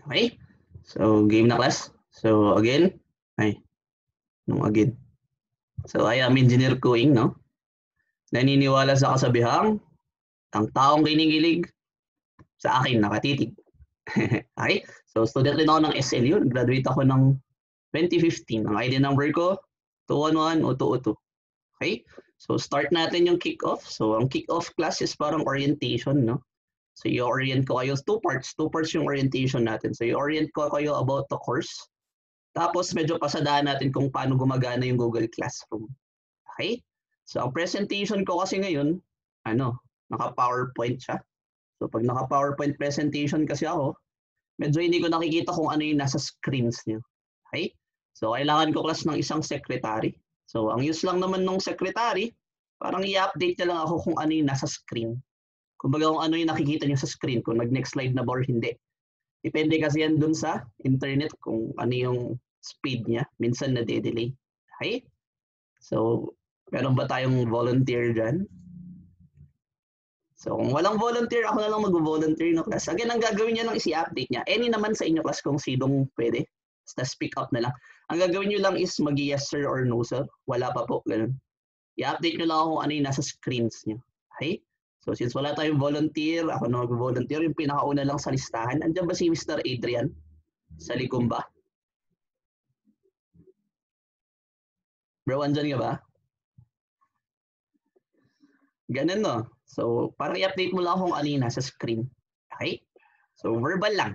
Okay? So, game na class. So, again, again. So, I am Engineer Kuing, no? Naniniwala sa kasabihang, ang taong kinikilig, sa akin nakatitig. Okay? So, student rin ako ng SLU. Graduate ako ng 2015. Ang ID number ko, 211-0202. Okay? So, start natin yung kick-off. So, ang kick-off class is parang orientation, no? So, i-orient ko kayo. Two parts yung orientation natin. So, i-orient ko kayo about the course. Tapos, medyo pasadaan natin kung paano gumagana yung Google Classroom. Okay? So, ang presentation ko kasi ngayon, naka-PowerPoint siya. So, pag naka-PowerPoint presentation kasi ako, medyo hindi ko nakikita kung ano yung nasa screens niyo. Okay? So, kailangan ko class ng isang secretary. So, ang use lang naman ng secretary, parang i-update niya lang ako kung ano yung nasa screen. Kumbaga kung ano yung nakikita niyo sa screen, kung nag-next slide na ba or hindi. Depende kasi yan dun sa internet kung ano yung speed niya. Minsan na-delay. Okay? So, meron ba tayong volunteer dyan? So, kung walang volunteer, ako na lang mag-volunteer no class. Again, ang gagawin niya lang is i-update niya. Any naman sa inyo class kung sinong pwede. Basta speak up na lang. Ang gagawin niyo lang is mag-yes sir or no sir. Wala pa po. Ganun. I-update niyo lang ako kung ano yung nasa screens niyo. Okay? So, since wala tayong volunteer, ako na mag-volunteer. Yung pinakauna lang sa listahan. Andiyan ba si Mr. Adrian? Sa likom ba? Bro, andyan ka ba? Ganun no. So, parang i-update mo lang kung ano yung nasa screen. Okay? So, verbal lang.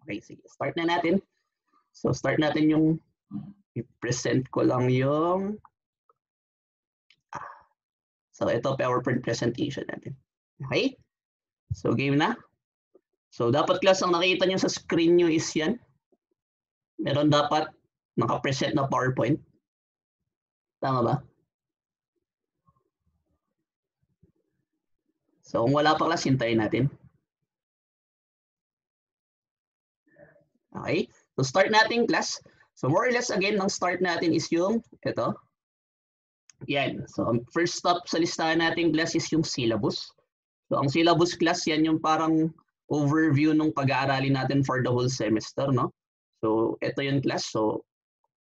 Okay, sige. Start na natin. So, start natin yung i-present ko lang yung so, ito PowerPoint presentation natin. Okay? So, game na. So, dapat class ang nakita nyo sa screen nyo is yan. Meron dapat naka-present na PowerPoint. Tama ba? So, kung wala pa class, hintayin natin. Okay? So, start natin class. So, more or less, again, ang start natin is yung ito. Yan. So, ang first stop sa listahan natin class is yung syllabus. So, ang syllabus class, yan yung parang overview ng pag-aaralin natin for the whole semester, no? So, ito yung class. So,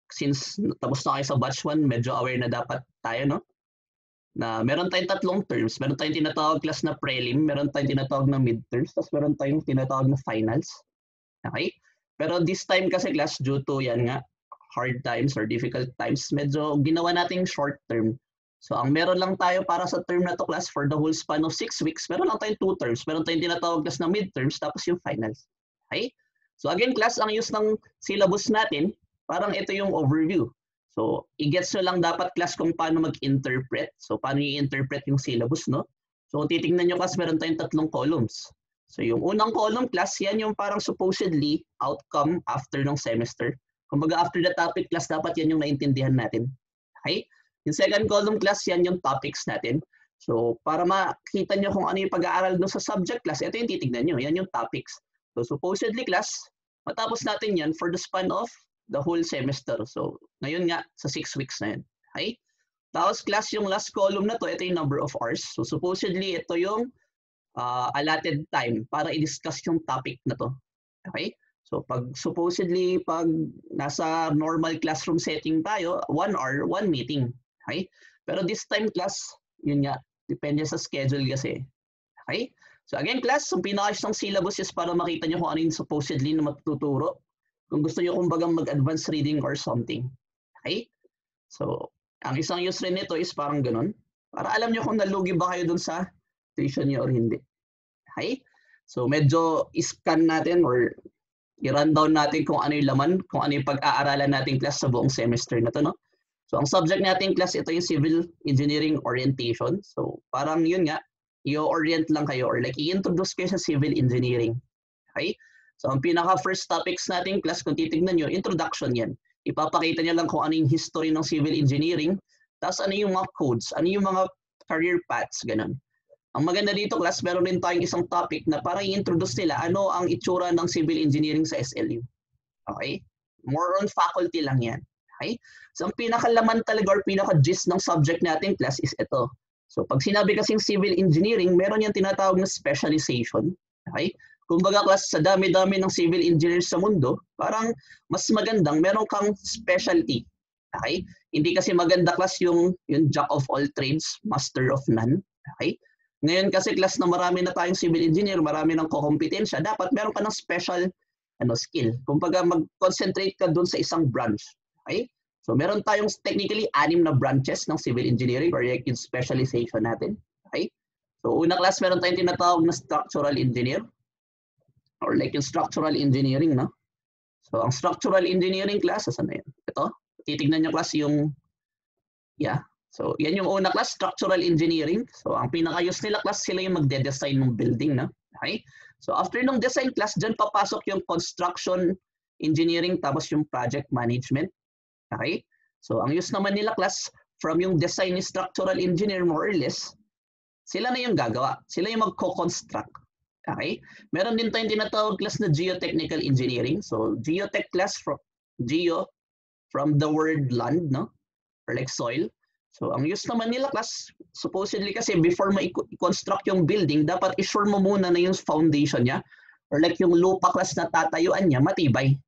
since tapos na kayo sa batch 1, medyo aware na dapat tayo, no? Na meron tayong tatlong terms. Meron tayong tinatawag class na prelim, meron tayong tinatawag na midterms, tapos meron tayong tinatawag na finals. Okay? Pero this time kasi class, due to yan nga, hard times or difficult times, medyo ginawa nating short term. So, ang meron lang tayo para sa term na to class for the whole span of 6 weeks, meron lang tayong 2 terms. Meron tayong tinatawag class na midterms, tapos yung finals. Okay? So, again, class, ang use ng syllabus natin, parang ito yung overview. So, i-gets nyo lang dapat class kung paano mag-interpret. So, paano i-interpret yung syllabus, no? So, kung titignan nyo class, meron tayong tatlong columns. So, yung unang column class, yan yung parang supposedly outcome after ng semester. Kumbaga, after the topic class, dapat yan yung naintindihan natin. Okay? Yung second column class, yan yung topics natin. So, para makita nyo kung ano yung pag-aaral doon sa subject class, ito yung titignan nyo. Yan yung topics. So, supposedly class, matapos natin yan for the span of the whole semester. So, ngayon nga, sa 6 weeks na yan. Okay? Tapos class, yung last column na to, ito yung number of hours. So, supposedly, ito yung allotted time para i-discuss yung topic na to. Okay? So, supposedly, pag nasa normal classroom setting tayo, 1 hour, 1 meeting. Okay? Pero this time, class, yun nga, depende sa schedule kasi. Okay? So, again, class, ang pinaka-isang syllabus is para makita nyo kung ano yung supposedly na matuturo. Kung gusto nyo kumbagang mag-advance reading or something. Okay? So, ang isang use rin nito is parang ganun. Para alam nyo kung nalugi ba kayo dun sa tuition nyo or hindi. Okay? So, medyo i-scan natin or i-rundown natin kung ano yung laman, kung ano yung pag-aaralan natin class sa buong semester na to, no? So, ang subject natin class, ito yung Civil Engineering Orientation. So, parang yun nga, i-orient lang kayo or like i-introduce kayo sa Civil Engineering. Okay? So, ang pinaka-first topics natin class, kung titignan nyo, introduction yan. Ipapakita nyo lang kung ano yung history ng Civil Engineering, tapos ano yung mga codes, ano yung mga career paths, ganun. Ang maganda dito class, meron din tayong isang topic na para i-introduce nila ano ang itsura ng civil engineering sa SLU. Okay? More on faculty lang yan. Okay? So, ang pinakalaman talaga or pinaka-gist ng subject natin class is ito. So, pag sinabi kasing civil engineering, meron yung tinatawag na specialization. Okay? Kumbaga class, sa dami-dami ng civil engineers sa mundo, parang mas magandang meron kang specialty. Okay? Hindi kasi maganda class yung jack of all trades, master of none. Okay? Ngayon kasi class na marami na tayong civil engineer, marami ng kokompetensya, dapat meron ka ng special skill. Kumbaga mag-concentrate ka dun sa isang branch. Okay? So meron tayong technically 6 na branches ng civil engineering or yung specialization natin. Okay? So una class meron tayong tinatawag na structural engineer or like yung structural engineering, no? So ang structural engineering class, saan na yan? Ito, titignan nyo class yung, yeah. So yan yung una class, structural engineering. So ang pinaka-use nila class, sila yung magde-design ng building, no? Okay? So after nung design class, dyan papasok yung construction engineering tapos yung project management. Okay? So ang use naman nila class, from yung design ni structural engineer more or less, sila na yung gagawa. Sila yung magko-construct. Okay? Meron din tayong tinatawag class na geotechnical engineering. So geotech class from geo from the word land, no? Or like soil. So ang use naman nila class, supposedly kasi before mo i-construct yung building, dapat i-sure mo muna na yung foundation niya or like yung lupa class na tatayuan niya matibay.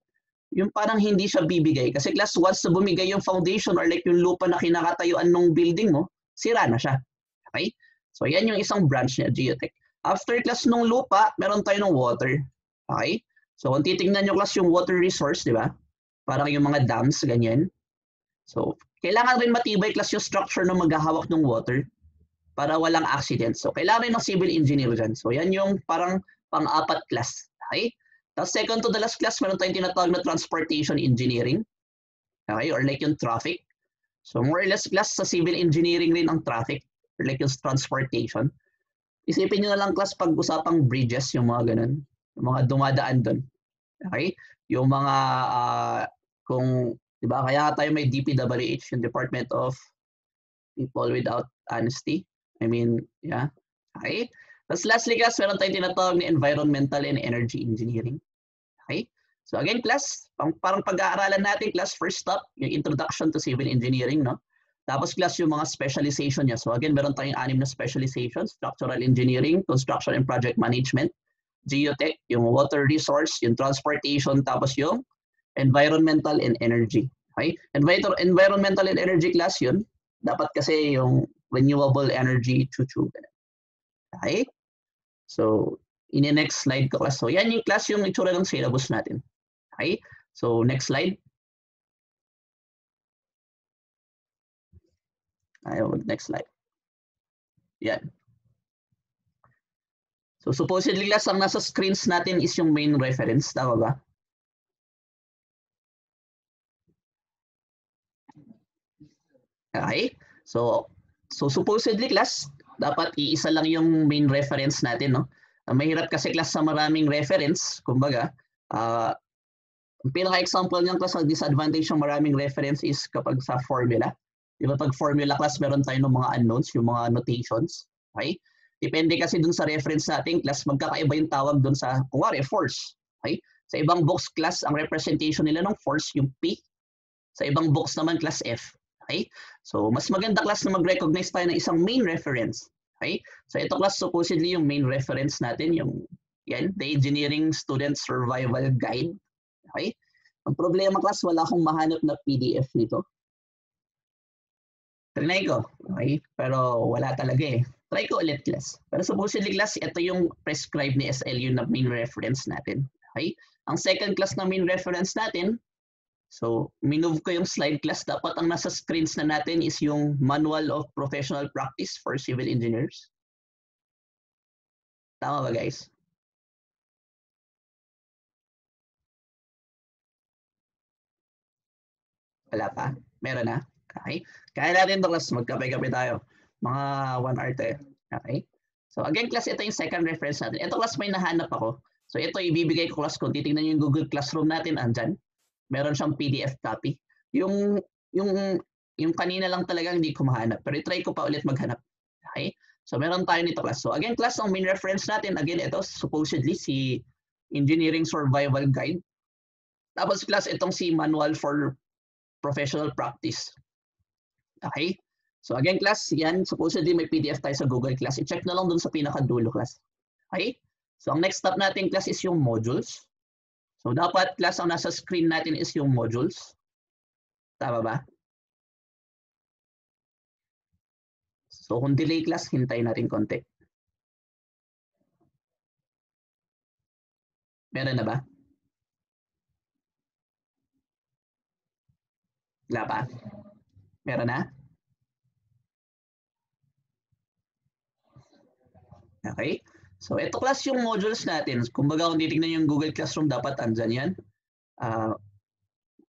Yung parang hindi siya bibigay. Kasi class, once na bumigay yung foundation or like yung lupa na kinakatayuan ng building mo, sira na siya. Okay? So yan yung isang branch niya, geotech. After class nung lupa, meron tayo ng water. Okay? So kung titignan nyo class yung water resource, di ba? Parang yung mga dams, ganyan. So kailangan rin matibay class yung structure na maghahawak ng water para walang accident. So kailangan rin ng civil engineer dyan. So yan yung parang pang-apat class. Okay? Tapos second to the last class, meron tayong tinatawag na transportation engineering. Okay? Or like yung traffic. So more or less class sa civil engineering rin ang traffic. Or like yung transportation. Isipin nyo na lang class pag-usapang bridges, yung mga ganun. Yung mga dumadaan doon. Okay? Yung mga, kung, di ba, kaya tayo may DPWH, yung Department of People Without Honesty. I mean, yeah. Okay? Tapos lastly class, meron tayong tinatawag na environmental and energy engineering. Okay? So again class, parang pag-aaralan natin class, first stop, yung introduction to civil engineering, no? Tapos class yung mga specialization niya. So again, meron tayong 6 na specializations, structural engineering, construction and project management, geotech, yung water resource, yung transportation, tapos yung environmental and energy. Okay? Environmental and energy class yun. Dapat kasi yung renewable energy, chuchu. Okay? So, in the next slide ko class. So yan yung class yung itsura ng syllabus natin. Okay? So next slide. Next slide. Yan. So supposedly class, ang nasa screens natin is yung main reference. Tama ba? Okay. So supposedly class, dapat iisa lang yung main reference natin, no? Mahirap kasi class sa maraming reference. Kumbaga, ang pinaka-example niyang class, ang disadvantage ng maraming reference is kapag sa formula. Di ba pag formula class, meron tayo ng mga unknowns, yung mga notations. Okay? Depende kasi dun sa reference natin class, magkakaiba yung tawag dun sa, kunwari, force. Okay? Sa ibang books class, ang representation nila ng force, yung P. Sa ibang books naman class F. Okay? So, mas maganda class na mag-recognize tayo ng isang main reference. Okay? So, ito class, supposedly yung main reference natin, yung yan, the Engineering Student Survival Guide. Okay? Ang problema class, wala akong mahanap na PDF nito. Trinay ko. Okay? Pero wala talaga eh. Try ko ulit class. Pero supposedly class, ito yung prescribed ni SLU na main reference natin. Okay? Ang second class na main reference natin, so minove ko yung slide class. Dapat ang nasa screens na natin is yung Manual of Professional Practice for Civil Engineers. Tama ba guys? Wala pa? Meron na? Okay. Kaya natin ito class, magkape-kape tayo. Mga 1 hour tayo. Okay. So again class, ito yung second reference natin. Ito class may nahanap ako. So ito ibibigay ko class kung titingnan nyo yung Google Classroom natin, andyan. Meron siyang PDF copy. Yung kanina lang talaga hindi ko mahanap. Pero i-try ko pa ulit maghanap. Okay. So meron tayo nito class. So again class, ang main reference natin, again ito supposedly si Engineering Survival Guide. Tapos class, itong si Manual for Professional Practice. Okay? So again class, yan, supposedly may PDF tayo sa Google Class. I-check na lang dun sa pinakadulo class. Okay? So ang next step natin class is yung modules. So dapat class ang nasa screen natin is yung modules. Tama ba? So kung delay class, hintayin natin konti. Meron na ba? Wala pa? Meron na? Okay. So ito class yung modules natin. Kumbaga kung titignan yung Google Classroom, dapat andyan yan.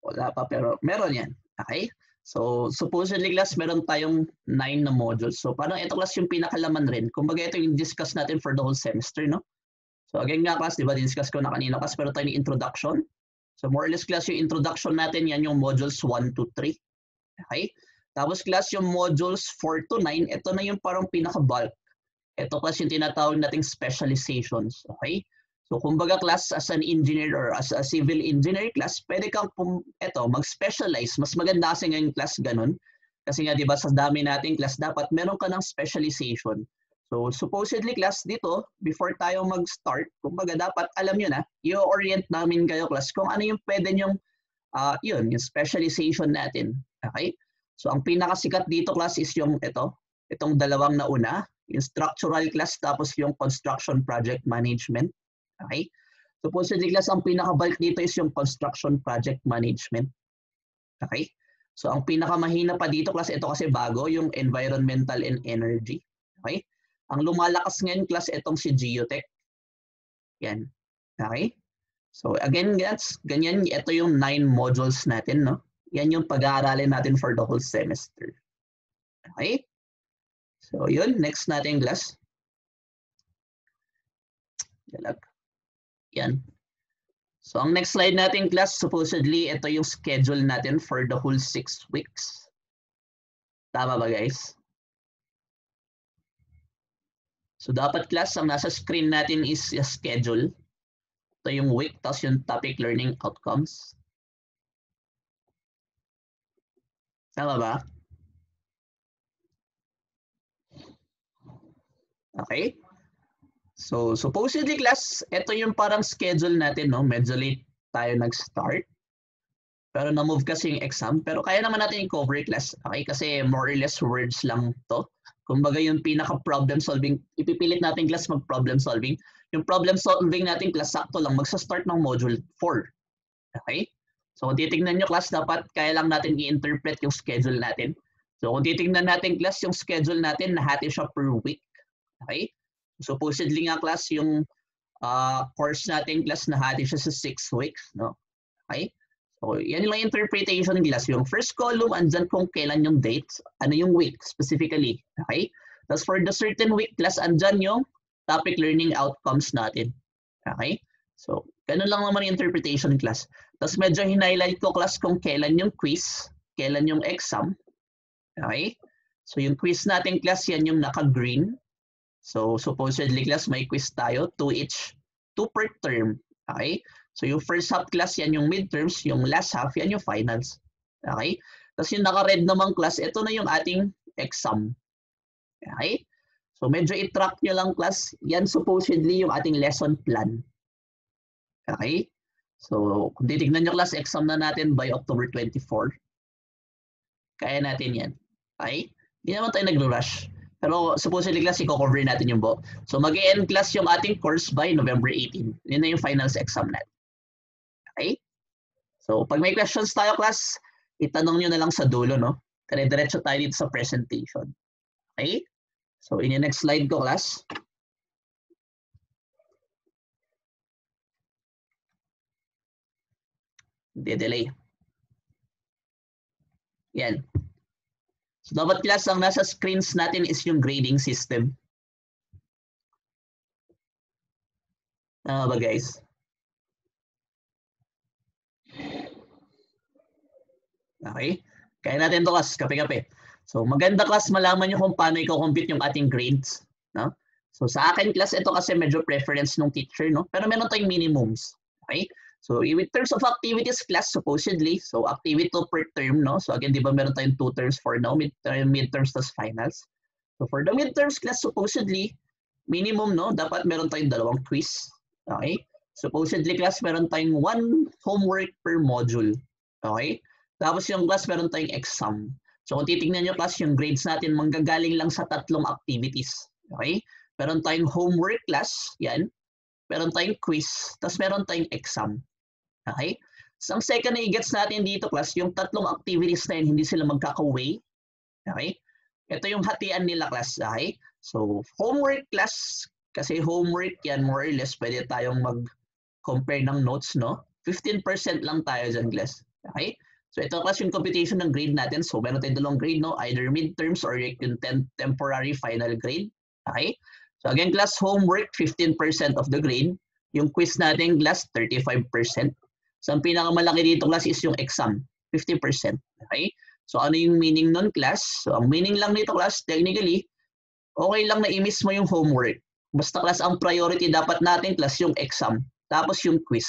Wala pa pero meron yan. Okay. So supposedly class, meron tayong 9 na modules. So parang ito class yung pinakalaman rin. Kumbaga ito yung discuss natin for the whole semester, no? So again nga class, di ba, discuss ko na kanina class, pero tayo yung introduction. So more or less class yung introduction natin, yan yung modules 1 to 3. Okay? Tapos class yung modules 4 to 9, ito na yung parang pinaka-bulk. Ito class yung tinatawag nating specializations. Okay? So kumbaga class, as an engineer or as a civil engineer class, pwede kang mag-specialize. Mas maganda kasi ngayon class ganun. Kasi nga di ba sa dami nating class, dapat meron ka ng specialization. So supposedly class dito, before tayo mag-start, kumbaga dapat alam nyo na, i-orient namin kayo class kung ano yung pwede nyong, yung specialization natin. Okay? So ang pinakasikat dito class is yung itong dalawang nauna, yung structural class tapos yung construction project management. Okay? Supposedly class, ang pinaka-bulk dito is yung construction project management. Okay? So ang pinakamahina pa dito class, ito kasi bago, yung environmental and energy. Okay? Ang lumalakas ngayon class, itong si Geotech. Yan. Okay? So again, ganyan, ito yung 9 modules natin, no? Yan yung pag-aaralin natin for the whole semester. Okay? So yun, next natin class. Yan. So ang next slide natin class, supposedly ito yung schedule natin for the whole 6 weeks. Tama ba guys? So dapat class, ang nasa screen natin is yung schedule. Ito yung week, tapos yung topic learning outcomes. Tama ba? Okay. So supposedly class, ito yung parang schedule natin, no? Medyo late tayo nag-start. Pero na-move kasi yung exam. Pero kaya naman natin i-cover class. Okay? Kasi more or less words lang to. Kumbaga yung pinaka-problem solving, ipipilit natin class mag-problem solving. Yung problem solving natin class, sakto lang, magsa-start ng module 4. Okay? So kung titignan nyo class, dapat kaya lang natin i-interpret yung schedule natin. So kung titignan natin class, yung schedule natin, nahati siya per week. Okay? Supposedly nga class, yung course natin class, nahati siya sa 6 weeks. No? Okay? So yan lang interpretation ng class. Yung first column, andyan kung kailan yung dates, ano yung week specifically. Okay? Tapos for the certain week class, andyan yung topic learning outcomes natin. Okay? So, ganun lang naman yung interpretation class. Tapos medyo hinighlight ko class kung kailan yung quiz, kailan yung exam. Okay? So yung quiz natin class, yan yung naka-green. So supposedly class, may quiz tayo, 2 per term. Okay? So yung first half class, yan yung midterms, yung last half, yan yung finals. Okay? Tapos yung naka-red naman class, ito na yung ating exam. Okay? So medyo i-track nyo lang class, yan supposedly yung ating lesson plan. Okay? So kung titignan nyo class, exam na natin by October 24. Kaya natin yan. Okay? Hindi naman tayo nag-rush. Pero supposedly class, i-cover natin yung buo. So mag-end class yung ating course by November 18. Yun na yung finals exam natin. Okay? So pag may questions tayo class, itanong nyo na lang sa dulo, no? Dire-diretso tayo dito sa presentation. Okay? So in yung next slide ko class. Delay. Yan. So dapat class, ang nasa screens natin is yung grading system. Tama ba guys? Okay? Kaya natin to class, kape-kape. So maganda class, malaman nyo kung paano i-compute yung ating grades. No? So sa akin class, ito kasi medyo preference ng teacher, no? Pero meron tayong minimums. Okay? So in terms of activities class, supposedly, so activity per term, no? So again, di ba meron tayong 2 terms for now, midterms tas finals. So for the midterms class, supposedly, minimum, no? Dapat meron tayong 2 quiz. Okay? Supposedly class, meron tayong 1 homework per module. Okay? Tapos yung class, meron tayong exam. So kung titignan nyo class, yung grades natin manggagaling lang sa 3 activities. Okay? Meron tayong homework class, yan. Meron tayong quiz, tapos meron tayong exam. Okay? So ang second na i-gets natin dito class, yung 3 activities na yun, hindi sila magkaka-weigh. Okay? Ito yung hatian nila class. Okay? So homework class, kasi homework yan, more or less, pwede tayong mag-compare ng notes, no? 15% lang tayo dyan class. Okay? So ito class yung computation ng grade natin. So meron tayong 2 grade, no? Either midterms or yung temporary final grade. Okay? So again class, homework 15% of the grade. Yung quiz natin class 35%. So ang pinakamalaki dito class is yung exam, 50%. Okay? So ano yung meaning nun class? So ang meaning lang nito class, technically, okay lang na i-miss mo yung homework. Basta class ang priority dapat natin class yung exam. Tapos yung quiz.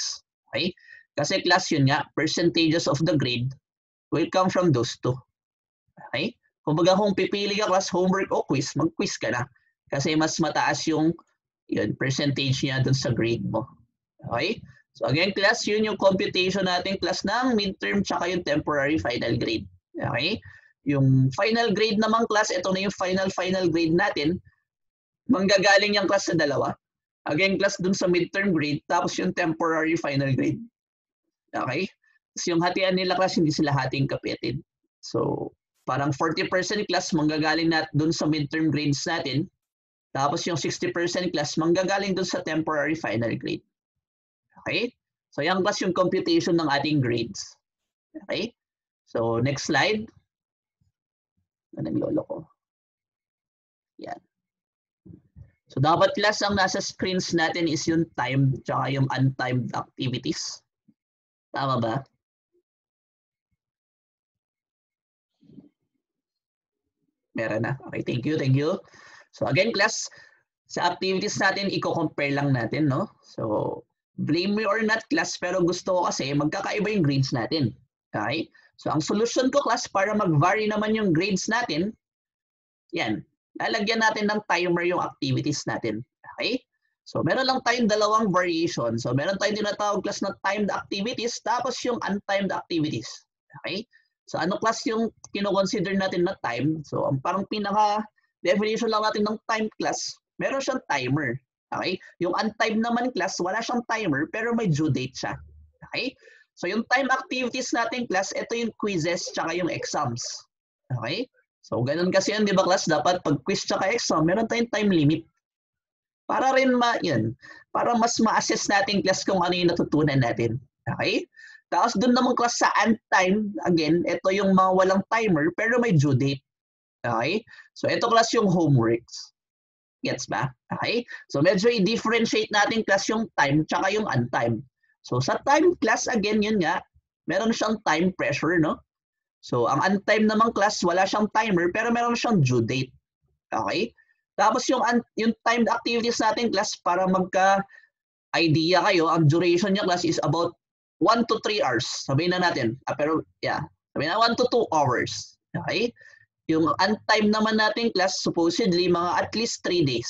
Okay? Kasi class yun nga, percentages of the grade will come from those 2. Okay? Kumbaga kung pipili ka class homework o quiz, mag-quiz ka na. Kasi mas mataas yung percentage niya dun sa grade mo. Okay? So again class, yun yung computation natin class ng midterm tsaka yung temporary final grade. Okay? Yung final grade naman class, ito na yung final grade natin. Manggagaling yung class sa 2. Again class dun sa midterm grade, tapos yung temporary final grade. Okay? Tapos yung hatian nila class, hindi sila hating kapitid. So parang 40% class manggagaling dun sa midterm grades natin. Tapos yung 60% class manggagaling dun sa temporary final grade. Okay? So yan class yung computation ng ating grades. Okay? So next slide. Naglolo ko. Yan. So dapat class ang nasa screens natin is yung timed tsaka yung untimed activities. Tama ba? Meron na. Okay, thank you, thank you. So again class, sa activities natin, i-compare lang natin, no? So blame me or not class, pero gusto ko kasi magkakaiba yung grades natin. Okay? So ang solution ko class, para mag-vary naman yung grades natin, yan, lalagyan natin ng timer yung activities natin. Okay? So meron lang tayong 2 variation. So meron tayong tinatawag class na timed activities, tapos yung untimed activities. Okay? So ano class yung kino-consider natin na time? So ang parang pinaka-definition lang natin ng time class, meron siyang timer. Okay? Yung untimed naman class, wala siyang timer, pero may due date siya. Okay? So yung time activities natin class, ito yung quizzes tsaka yung exams. Okay? So ganun kasi yun, di ba class? Dapat pag quiz tsaka exam, meron tayong time limit. Para rin para mas ma-assess natin class kung ano yung natutunan natin. Okay? Tapos doon naman class sa untimed, again, ito yung mga walang timer, pero may due date. Okay? So ito class yung homeworks. Gets ba? Okay? So medyo i-differentiate natin class yung time tsaka yung untimed. So sa time class, again, yun nga, meron siyang time pressure, no? So ang untimed naman class, wala siyang timer, pero meron siyang due date. Okay? Tapos yung timed activities natin class, para magka-idea kayo, ang duration niya class is about 1 to 3 hours. Sabihin na natin. Pero yeah, sabihin na 1 to 2 hours. Okay? Yung untimed naman natin class, supposedly, mga at least 3 days.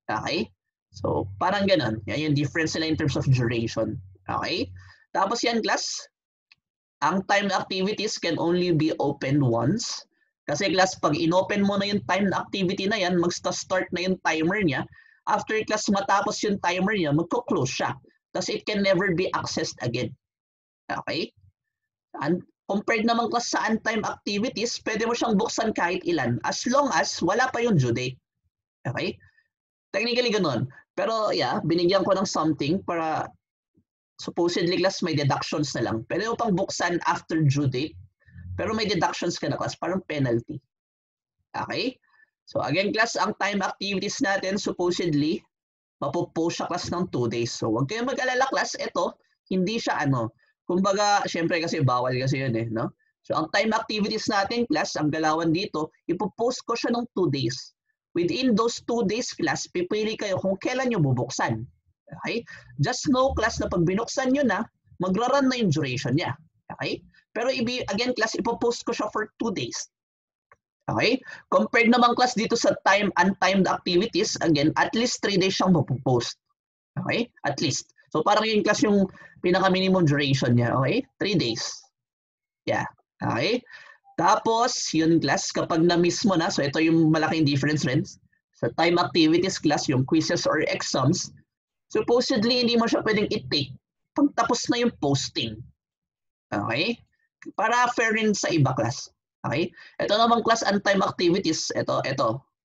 Okay? So, parang ganun. Yan yung difference nila in terms of duration. Okay? Tapos yan class, ang timed activities can only be opened once. Kasi class, pag inopen mo na yung timed activity na yan, mag-start na yung timer niya. After class matapos yung timer niya, magko-close siya. Tapos it can never be accessed again. Okay? And compared naman class sa untimed activities, pwede mo siyang buksan kahit ilan as long as wala pa yung due date. Okay? Technically ganun. Pero yeah, binigyan ko ng something para supposedly class may deductions na lang. Pwede mo pang buksan after due date, pero may deductions ka na class, parang penalty. Okay? So again class, ang time activities natin supposedly, mapopost siya class ng 2 days. So huwag kayong mag-alala class, ito, hindi siya kumbaga, syempre kasi bawal kasi yun no? So ang time activities natin class, ang galawan dito, ipopost ko siya ng 2 days. Within those 2 days class, pipili kayo kung kailan nyo bubuksan. Okay? Just know class na pag binuksan nyo na, magra-run na yung duration niya. Okay? Pero again class, ipopost ko siya for 2 days. Okay? Compared naman class dito sa time untimed activities, again, at least 3 days siyang mapopost. Okay? At least. So parang yung class yung pinaka-minimum duration niya. Okay? 3 days. Yeah. Okay? Tapos, yun class, kapag na-miss mo na, so ito yung malaking difference rin. Sa time activities class, yung quizzes or exams, supposedly hindi mo siya pwedeng i-take pag tapos na yung posting. Okay? Para fair rin sa iba class. Okay? Ito naman class untimed activities, ito.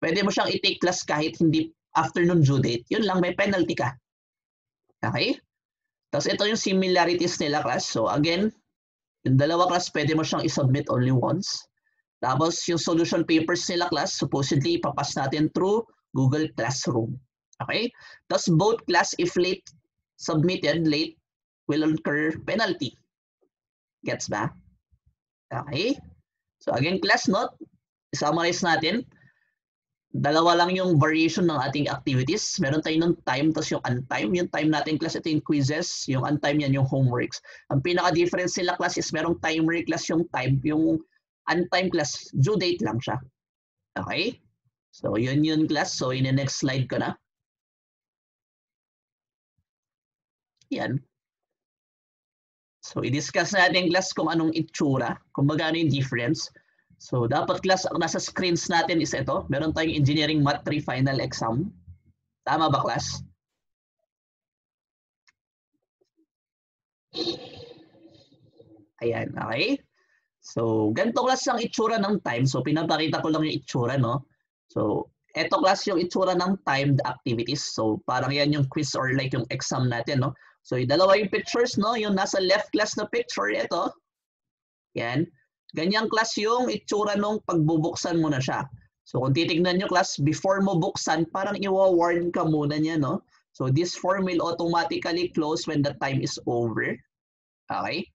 Pwede mo siyang i-take class kahit hindi afternoon due date. Yun lang, may penalty ka. Okay? Tapos ito yung similarities nila class. So again, yung dalawa class, pwede mo siyang i-submit only once. Tapos yung solution papers nila class, supposedly ipapas natin through Google Classroom. Okay? Tapos both class, if late submitted, late will incur penalty. Gets ba? Okay? So again, class note, summarize natin. Dalawa lang yung variation ng ating activities. Meron tayo ng time, tapos yung untime. Yung time natin class, ito yung quizzes. Yung untime yan, yung homeworks. Ang pinaka-difference nila class is merong timer class yung time. Yung untime class, due date lang siya. Okay? So yun class. So in the next slide ko na. Yan. So i-discuss natin class kung anong itsura, kung magkano yung difference. So dapat class, ang nasa screens natin is ito. Meron tayong Engineering Math 3 final exam. Tama ba class? Ayan, okay? So ganito class ang itsura ng time. So pinapakita ko lang yung itsura, no? So eto class yung itsura ng timed activities. So parang yan yung quiz or like yung exam natin, no? So yung dalawa yung pictures, no? Yung nasa left class na picture, ito. Yan. Ganyang class yung itsura nung pagbubuksan mo na siya. So kung titignan nyo class, before mo buksan, parang iwa-warn ka muna niya, no? So this form will automatically close when the time is over. Okay?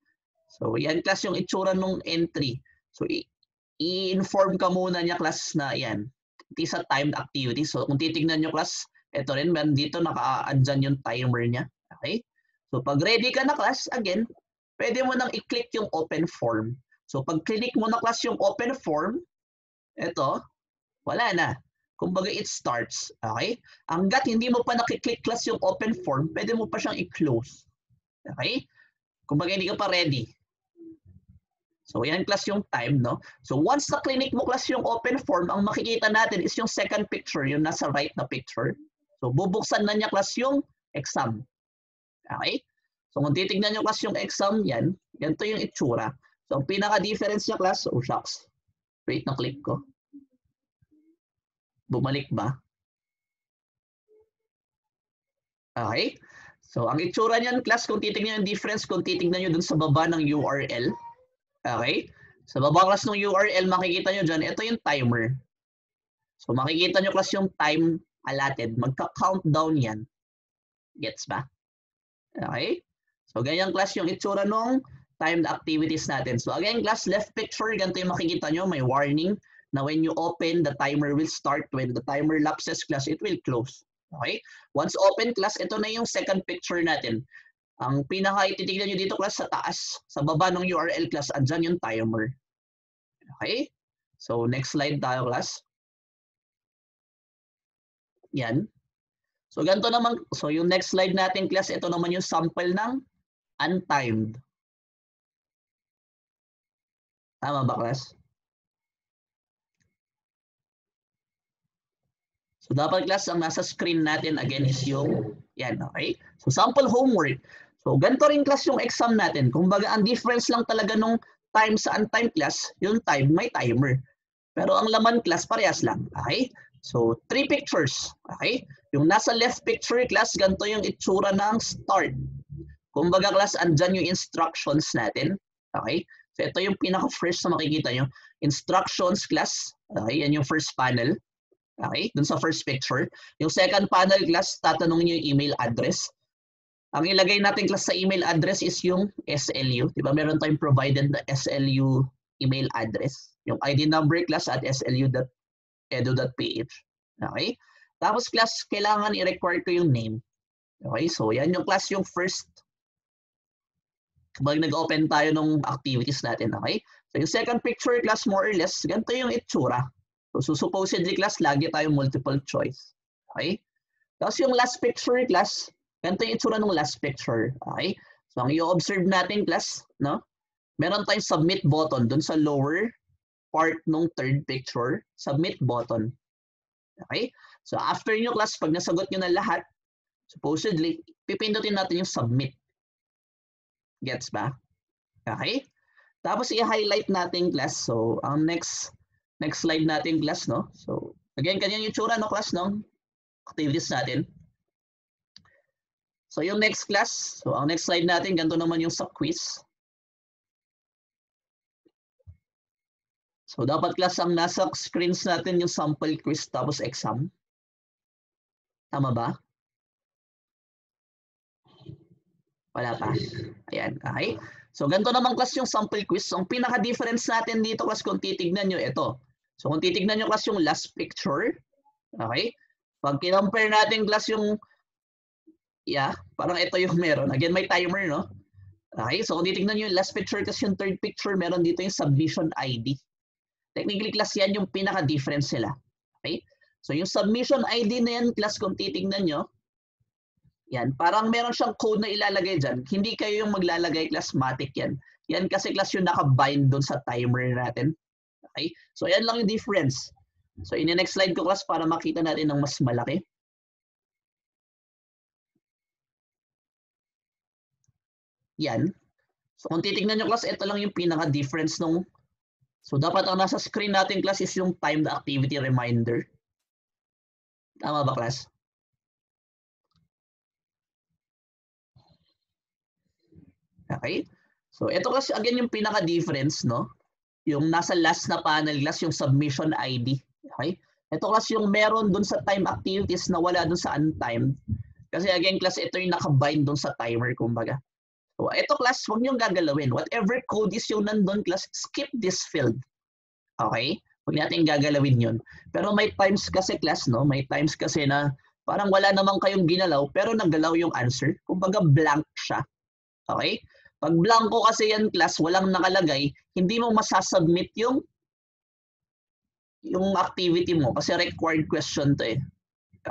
So yan class yung itsura nung entry. So i-inform ka muna niya class na yan. It is a timed activity. So kung titignan nyo class, ito rin, dito naka-andyan yung timer niya. Okay? So pag ready ka na class, again, pwede mo nang i-click yung open form. So pag click mo na class yung open form, ito, wala na. Kumbaga it starts. Okay? Hanggat hindi mo pa nakiklik class yung open form, pwede mo pa siyang i-close. Okay? Kumbaga hindi ka pa ready. So yan class yung time, no? So once na click mo class yung open form, ang makikita natin is yung second picture, yung nasa right na picture. So bubuksan na niya class yung exam. Okay? So kung titignan nyo class yung exam, yan. Ganito yung itsura. So, ang pinaka-difference niya class, oh shucks. Wait, na-click ko. Bumalik ba? Okay. So, ang itsura niyan class, kung titignan yung difference, kung titignan nyo dun sa baba ng URL. Okay. Sa baba class ng URL, makikita nyo dyan, ito yung timer. So, makikita nyo class yung time allotted. Magka-countdown yan. Gets ba? Okay. So, ganyan class yung itsura nung timed activities natin. So again, class, left picture, ganito yung makikita nyo, may warning na when you open, the timer will start. When the timer lapses, class, it will close. Okay? Once open, class, ito na yung second picture natin. Ang pinaka-ititignan nyo dito, class, sa taas, sa baba ng URL, class, andyan yung timer. Okay? So next slide tayo, class. Yan. So ganito naman, so yung next slide natin, class, ito naman yung sample ng untimed. Tama ba, class? So dapat class, ang nasa screen natin again is yung, yan, okay? So sample homework. So ganito rin class yung exam natin. Kumbaga ang difference lang talaga nung time sa untimed class, yung time may timer. Pero ang laman class parehas lang, okay? So 3 pictures, okay? Yung nasa left picture class, ganito yung itsura ng start. Kumbaga class, andyan yung instructions natin, okay? So ito yung pinaka-first na makikita nyo. Instructions class, okay? Yan yung first panel. Okay, dun sa first picture. Yung second panel class, tatanungin nyo yung email address. Ang ilagay natin class sa email address is yung SLU. Diba meron tayong provided na SLU email address. Yung ID number class at slu.edu.ph. Okay? Tapos class, kailangan i-require ko yung name. Okay, so yan yung class yung first. Kapag nag-open tayo ng activities natin. Okay? So yung second picture class, more or less, ganito yung itsura. So supposedly class, lagi tayong multiple choice. Okay? Tapos yung last picture class, ganito yung itsura ng last picture. Okay? So ang i-observe natin class, no? Meron tayong submit button dun sa lower part ng third picture, submit button. Okay? So after nyo class, pag nasagot nyo na lahat, supposedly, pipindutin natin yung submit. Gets ba? Okay? Tapos i-highlight natin class. So ang next slide natin class, no? So again, kanyan yung tsura no class no? Activities natin. So yung next class, so ang next slide natin, ganito naman yung sa quiz. So dapat class ang nasa screens natin yung sample quiz tapos exam. Tama ba? Wala pa. Ayan, okay. So ganito naman class yung sample quiz. So, ang pinaka-difference natin dito class kung titignan nyo, ito. So kung titignan nyo class yung last picture, okay? Pag kinompare natin class yung, parang ito yung meron. Again, may timer, no? Okay, so kung titignan nyo yung last picture kasi yung third picture, meron dito yung submission ID. Technically class yan yung pinaka-difference nila. Okay? So yung submission ID na yan class kung titignan nyo, yan, parang meron siyang code na ilalagay dyan. Hindi kayo yung maglalagay class, matic yan. Yan kasi class yung nakabind doon sa timer natin. Okay? So yan lang yung difference. So in the next slide ko class para makita natin ng mas malaki. Yan. So kung titignan nyo class, ito lang yung pinaka-difference nung. So dapat ang nasa screen natin class is yung timed activity reminder. Tama ba class? Okay? So ito class again yung pinaka-difference, no? Yung nasa last na panel class, yung submission ID. Okay? Ito class yung meron dun sa time activities na wala dun sa untimed. Kasi again class, ito yung nakabind dun sa timer, kumbaga. So ito class, huwag niyong gagalawin. Whatever code is yung nandun class, skip this field. Okay? Huwag natin gagalawin yun. Pero may times kasi class, no? May times kasi na parang wala namang kayong ginalaw, pero naggalaw yung answer. Kumbaga blank siya. Okay? Pag blanco kasi yan class, walang nakalagay, hindi mo masasubmit yung activity mo kasi required question to eh.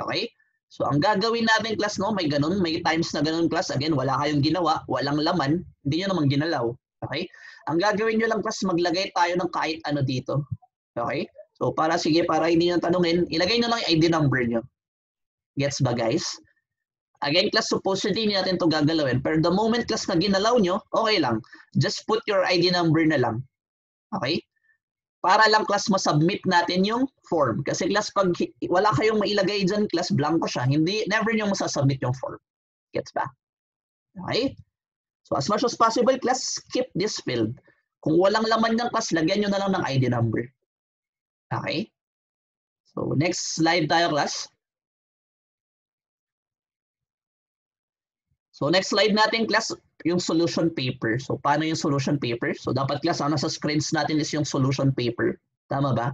Okay? So ang gagawin natin class, no, may ganun, may times na ganun class, again, wala kayong ginawa, walang laman, hindi nyo naman ginalaw. Okay? Ang gagawin nyo lang class, maglagay tayo ng kahit ano dito. Okay? So para hindi nyo tanungin, ilagay nyo lang yung ID number nyo. Gets ba guys? Again class, supposedly hindi natin to gagalawin, pero the moment class na ginalaw nyo, okay lang. Just put your ID number na lang. Okay? Para lang class ma-submit natin yung form. Kasi class pag wala kayong mailagay dyan, class blanco siya, never nyo masasubmit yung form. Gets ba? Okay? So as much as possible, class, skip this field. Kung walang laman ng class, lagyan nyo na lang ng ID number. Okay? So next slide tayo class. So next slide natin class, yung solution paper. So paano yung solution paper? So dapat class, ang nasa screens natin is yung solution paper. Tama ba?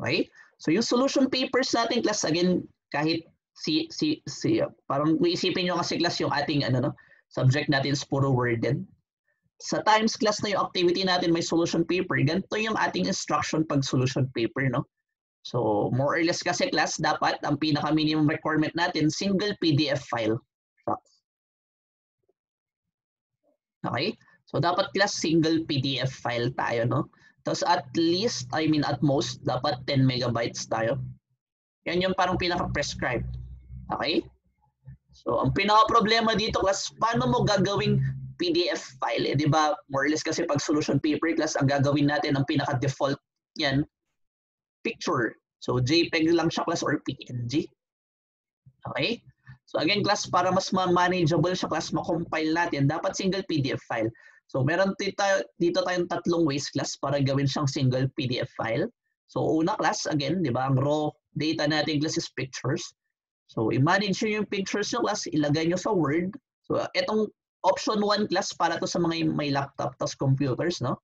Okay? So yung solution papers natin class, again, kahit parang iisipin nyo kasi class yung ating subject natin is puro worded. Sa times class na yung activity natin may solution paper, ganito yung ating instruction pag solution paper, no? So, more or less kasi class, dapat ang pinaka-minimum requirement natin, single PDF file. Okay? So, dapat class, single PDF file tayo, no? Tapos at least, at most, dapat 10 megabytes tayo. Yan yung parang pinaka-prescribed. Okay? So, ang pinaka-problema dito class, paano mo gagawing PDF file? Eh, di ba, more or less kasi pag solution paper class, ang gagawin natin, ang pinaka-default yan, picture. So JPEG lang siya class or PNG. Okay? So again class, para mas manageable siya class, ma-compile natin, dapat single PDF file. So meron dito tayong tatlong ways class para gawin siyang single PDF file. So una class, again, di ba, ang raw data natin class is pictures. So i-manage nyo yung pictures nyo class, ilagay nyo sa Word. So itong option 1 class para to sa mga may laptop tas computers, no?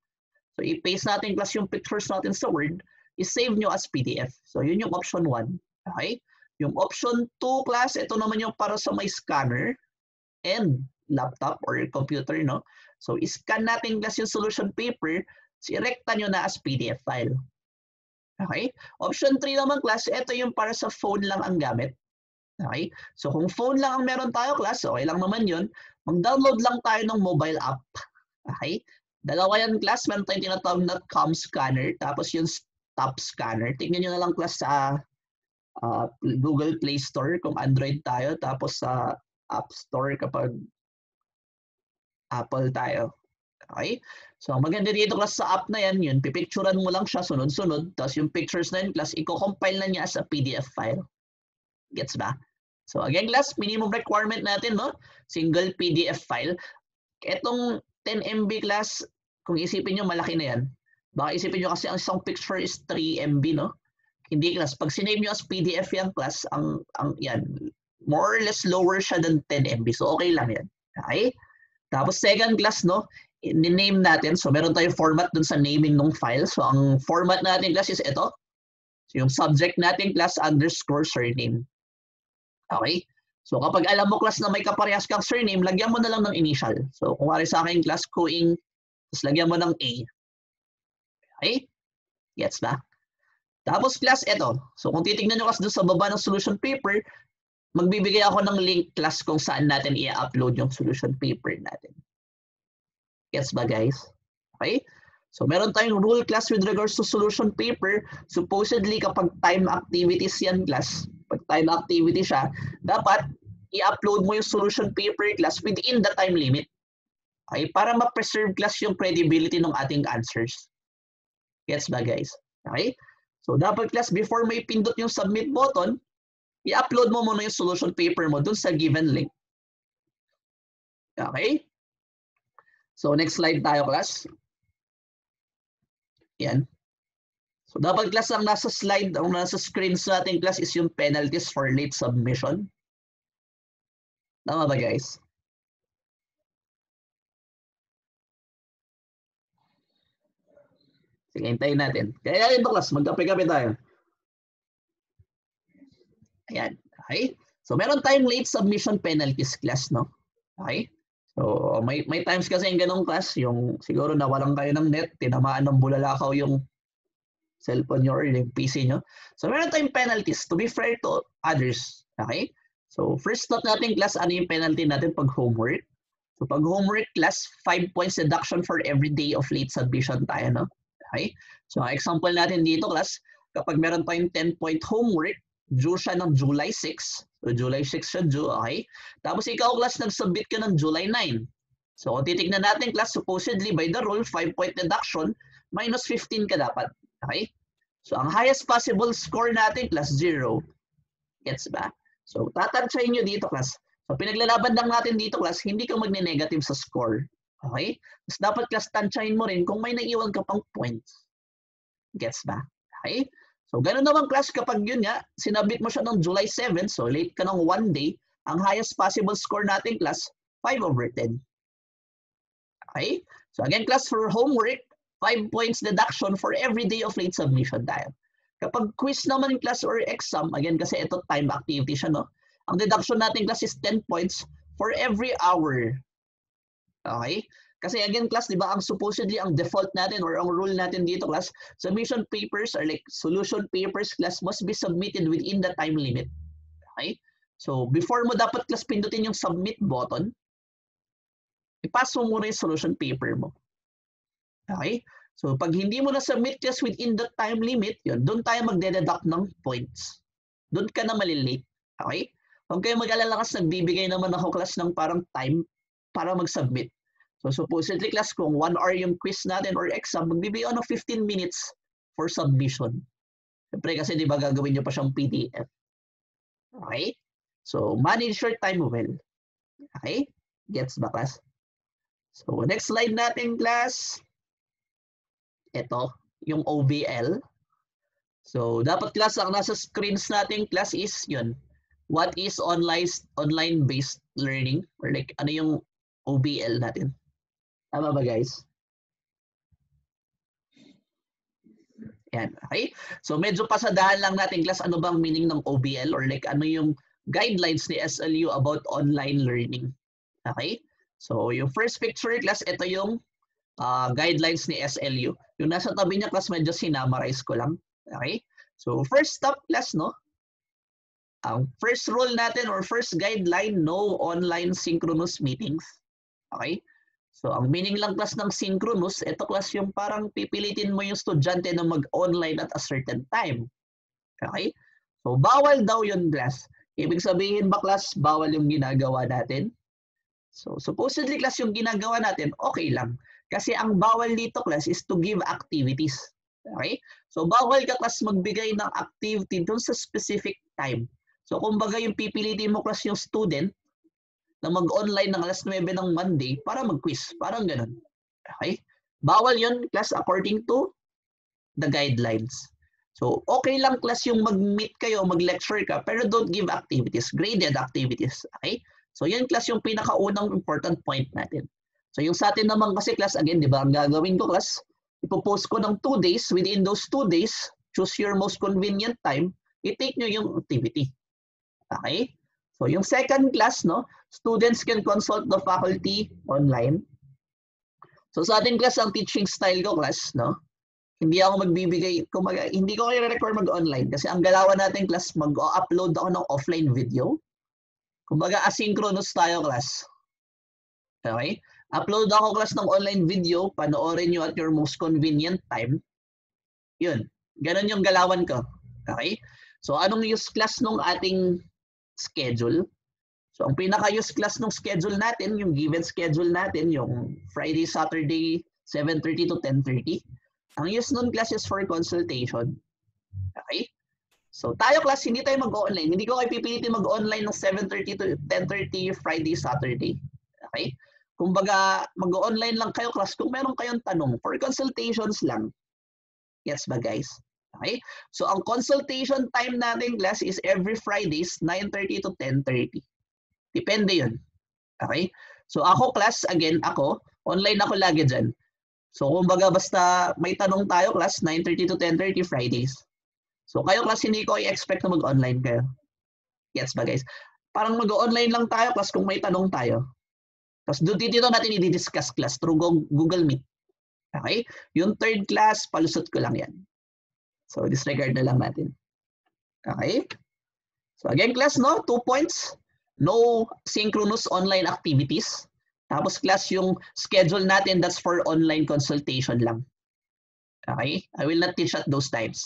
So i-paste natin class yung pictures natin sa Word, i-save nyo as PDF. So, yun yung option 1. Okay? Yung option 2 class, ito naman yung para sa may scanner and laptop or computer, no? So, iscan natin class yung solution paper, i-recta nyo na as PDF file. Okay? Option 3 naman class, ito yung para sa phone lang ang gamit. Okay? So, kung phone lang ang meron tayo class, okay lang naman yun. Mag-download lang tayo ng mobile app. Okay? Dalawa yan class, meron tayong tinatawag na COM scanner, tapos yung stop scanner. Tingnan nyo na lang class sa Google Play Store kung Android tayo, tapos sa App Store kapag Apple tayo. Okay? So, maganda dito class sa app na yan, yun, pipicturean mo lang siya sunod-sunod, tapos yung pictures na yun class, i-compile na niya as a PDF file. Gets ba? So, again class, minimum requirement natin, no? Single PDF file. Etong 10 MB class, kung isipin nyo, malaki na yan. Baka isipin nyo kasi ang isang picture is 3 MB, no? Hindi class. Pag sinave nyo as PDF yan class, yan, more or less lower siya than 10 MB. So, okay lang yan. Okay? Tapos second class, no? Ni-name natin. So, meron tayong format dun sa naming ng file. So, ang format natin class is ito. So, yung subject natin class underscore surname. Okay? So, kapag alam mo class na may kaparehas kang surname, lagyan mo na lang ng initial. So, kung wari sa akin class Kuing, tapos lagyan mo ng A. Okay? Gets ba? Tapos class, ito. So, kung titignan nyo class doon sa baba ng solution paper, magbibigay ako ng link class kung saan natin i-upload yung solution paper natin. Gets ba guys? Okay? So, meron tayong rule class with regards to solution paper. Supposedly, kapag time activities yan class, pag time activity siya, dapat i-upload mo yung solution paper class within the time limit. Okay? Para ma-preserve class yung credibility ng ating answers. Gets ba guys? Okay? So, dapat class, before may pindot yung submit button, i-upload mo muna yung solution paper mo dun sa given link. Okay? So, next slide tayo class. Yan. So, dapat class ang nasa slide, ang nasa screen sa ating class is yung penalties for late submission. Tama ba guys? Sige, hintayin natin. Kaya ito class, magkape-kape tayo. Ayan. Okay? So, meron tayong late submission penalties class, no? Okay? So, may times kasi yung ganong class, yung siguro nawalan kayo ng net, tinamaan ng bulalakaw yung cellphone nyo or yung PC nyo. So, meron tayong penalties to be fair to others. Okay? So, first thought natin class, ano yung penalty natin pag homework? So, pag homework class, 5 points deduction for every day of late submission tayo, no? Okay? So, example natin dito class, kapag meron tayong 10-point homework, due siya ng July 6. So, July 6 siya due, okay? Tapos ikaw class, nag-submit ka ng July 9. So, kung titignan natin class, supposedly by the rule, 5-point deduction, minus 15 ka dapat. Okay? So, ang highest possible score natin class, 0. Gets ba? So, tatansyahin nyo dito class. So, pinaglalaban lang natin dito class, hindi ka magne-negative sa score. Okay? Tapos dapat class, tansyahin mo rin kung may naiwan ka pang points. Gets ba? Okay? So, gano'n naman class kapag yun nga, sinabit mo siya ng July 7, so late ka ng 1 day, ang highest possible score natin class, 5/10. Okay? So, again class, for homework, 5 points deduction for every day of late submission tayo. Kapag quiz naman class or exam, again kasi ito time activity siya, no? Ang deduction natin class is 10 points for every hour. Okay? Kasi again class, di ba, ang supposedly ang default natin or ang rule natin dito class, submission papers or like solution papers class must be submitted within the time limit. Okay? So, before mo dapat class pindutin yung submit button, ipass mo muna yung solution paper mo. Okay? So, pag hindi mo na-submit class within the time limit, yun, doon tayo magde-deduct ng points. Doon ka na malilate. Okay? Huwag kayo mag-alala kasi nagbibigay naman ako class ng parang time para mag-submit. So, supposedly class, kung 1 hour yung quiz natin or exam, magbibigay ako ng 15 minutes for submission. Siyempre kasi di ba gagawin nyo pa siyang PDF. Okay? So, manage your time well. Okay? Gets ba class? So, next slide natin class. Ito, yung OBL. So, dapat class, ang nasa screens natin class is yun. What is online-based learning? Or like, ano yung OBL natin? Tama ba guys? Yan, okay? So, medyo pasadahan lang natin class, ano bang meaning ng OBL? Or like, ano yung guidelines ni SLU about online learning? Okay? So, yung first picture class, ito yung guidelines ni SLU. Yung nasa tabi niya class, medyo sinamarize ko lang. Okay? So, first stop class, no? Ang first rule natin or first guideline, no online synchronous meetings. Okay? So, ang meaning lang class ng synchronous, ito class yung parang pipilitin mo yung estudyante na mag-online at a certain time. Okay? So, bawal daw yun class. Ibig sabihin ba class, bawal yung ginagawa natin? So, supposedly class yung ginagawa natin, okay lang. Kasi ang bawal dito class is to give activities. Okay? So, bawal ka class magbigay ng activity dun sa specific time. So, kumbaga yung pipilitin mo class yung student na mag-online ng alas 9 ng Monday para mag-quiz. Parang ganun. Okay? Bawal yun class according to the guidelines. So, okay lang class yung mag-meet kayo, mag-lecture ka, pero don't give activities, graded activities. Okay? So, yan class yung pinakaunang important point natin. So, yung sa atin naman kasi class, again, di ba, ang gagawin ko class, ipopost ko ng 2 days, within those 2 days, choose your most convenient time, i-take nyo yung activity. Okay? So, yung second class, no, students can consult the faculty online. So, sa ating class, ang teaching style ko class, no, hindi ako magbibigay, hindi ko kayo record mag-online kasi ang galawan natin class, mag-upload ako ng offline video. Kumbaga, asynchronous tayo class. Okay? Upload ako class ng online video, panoorin nyo at your most convenient time. Yun. Ganon yung galawan ko. Okay? So, anong use class nung ating schedule? So, ang pinaka-use class nung schedule natin, yung given schedule natin, yung Friday, Saturday, 7:30 to 10:30. Ang use nun class is for consultation. Okay? So, tayo class, hindi tayo mag-online. Hindi ko kayo pipilitin mag-online ng 7:30 to 10:30 Friday, Saturday. Okay? Kumbaga, mag-online lang kayo class kung meron kayong tanong. For consultations lang. Yes ba guys? Okay? So, ang consultation time natin class is every Fridays, 9:30 to 10:30. Depende yun. Okay? So, ako class, again, online ako lagi dyan. So, kumbaga, basta may tanong tayo class, 9:30 to 10:30 Fridays. So, kayo class, hindi ko i-expect na mag-online kayo. Yes ba guys? Parang mag-online lang tayo class kung may tanong tayo. Tapos dito natin i-discuss class through Google Meet. Okay? Yung third class, palusot ko lang yan. So, disregard na lang natin. Okay? So, again class, no? 2 points. No synchronous online activities. Tapos class, yung schedule natin, that's for online consultation lang. Okay? I will not teach at those times.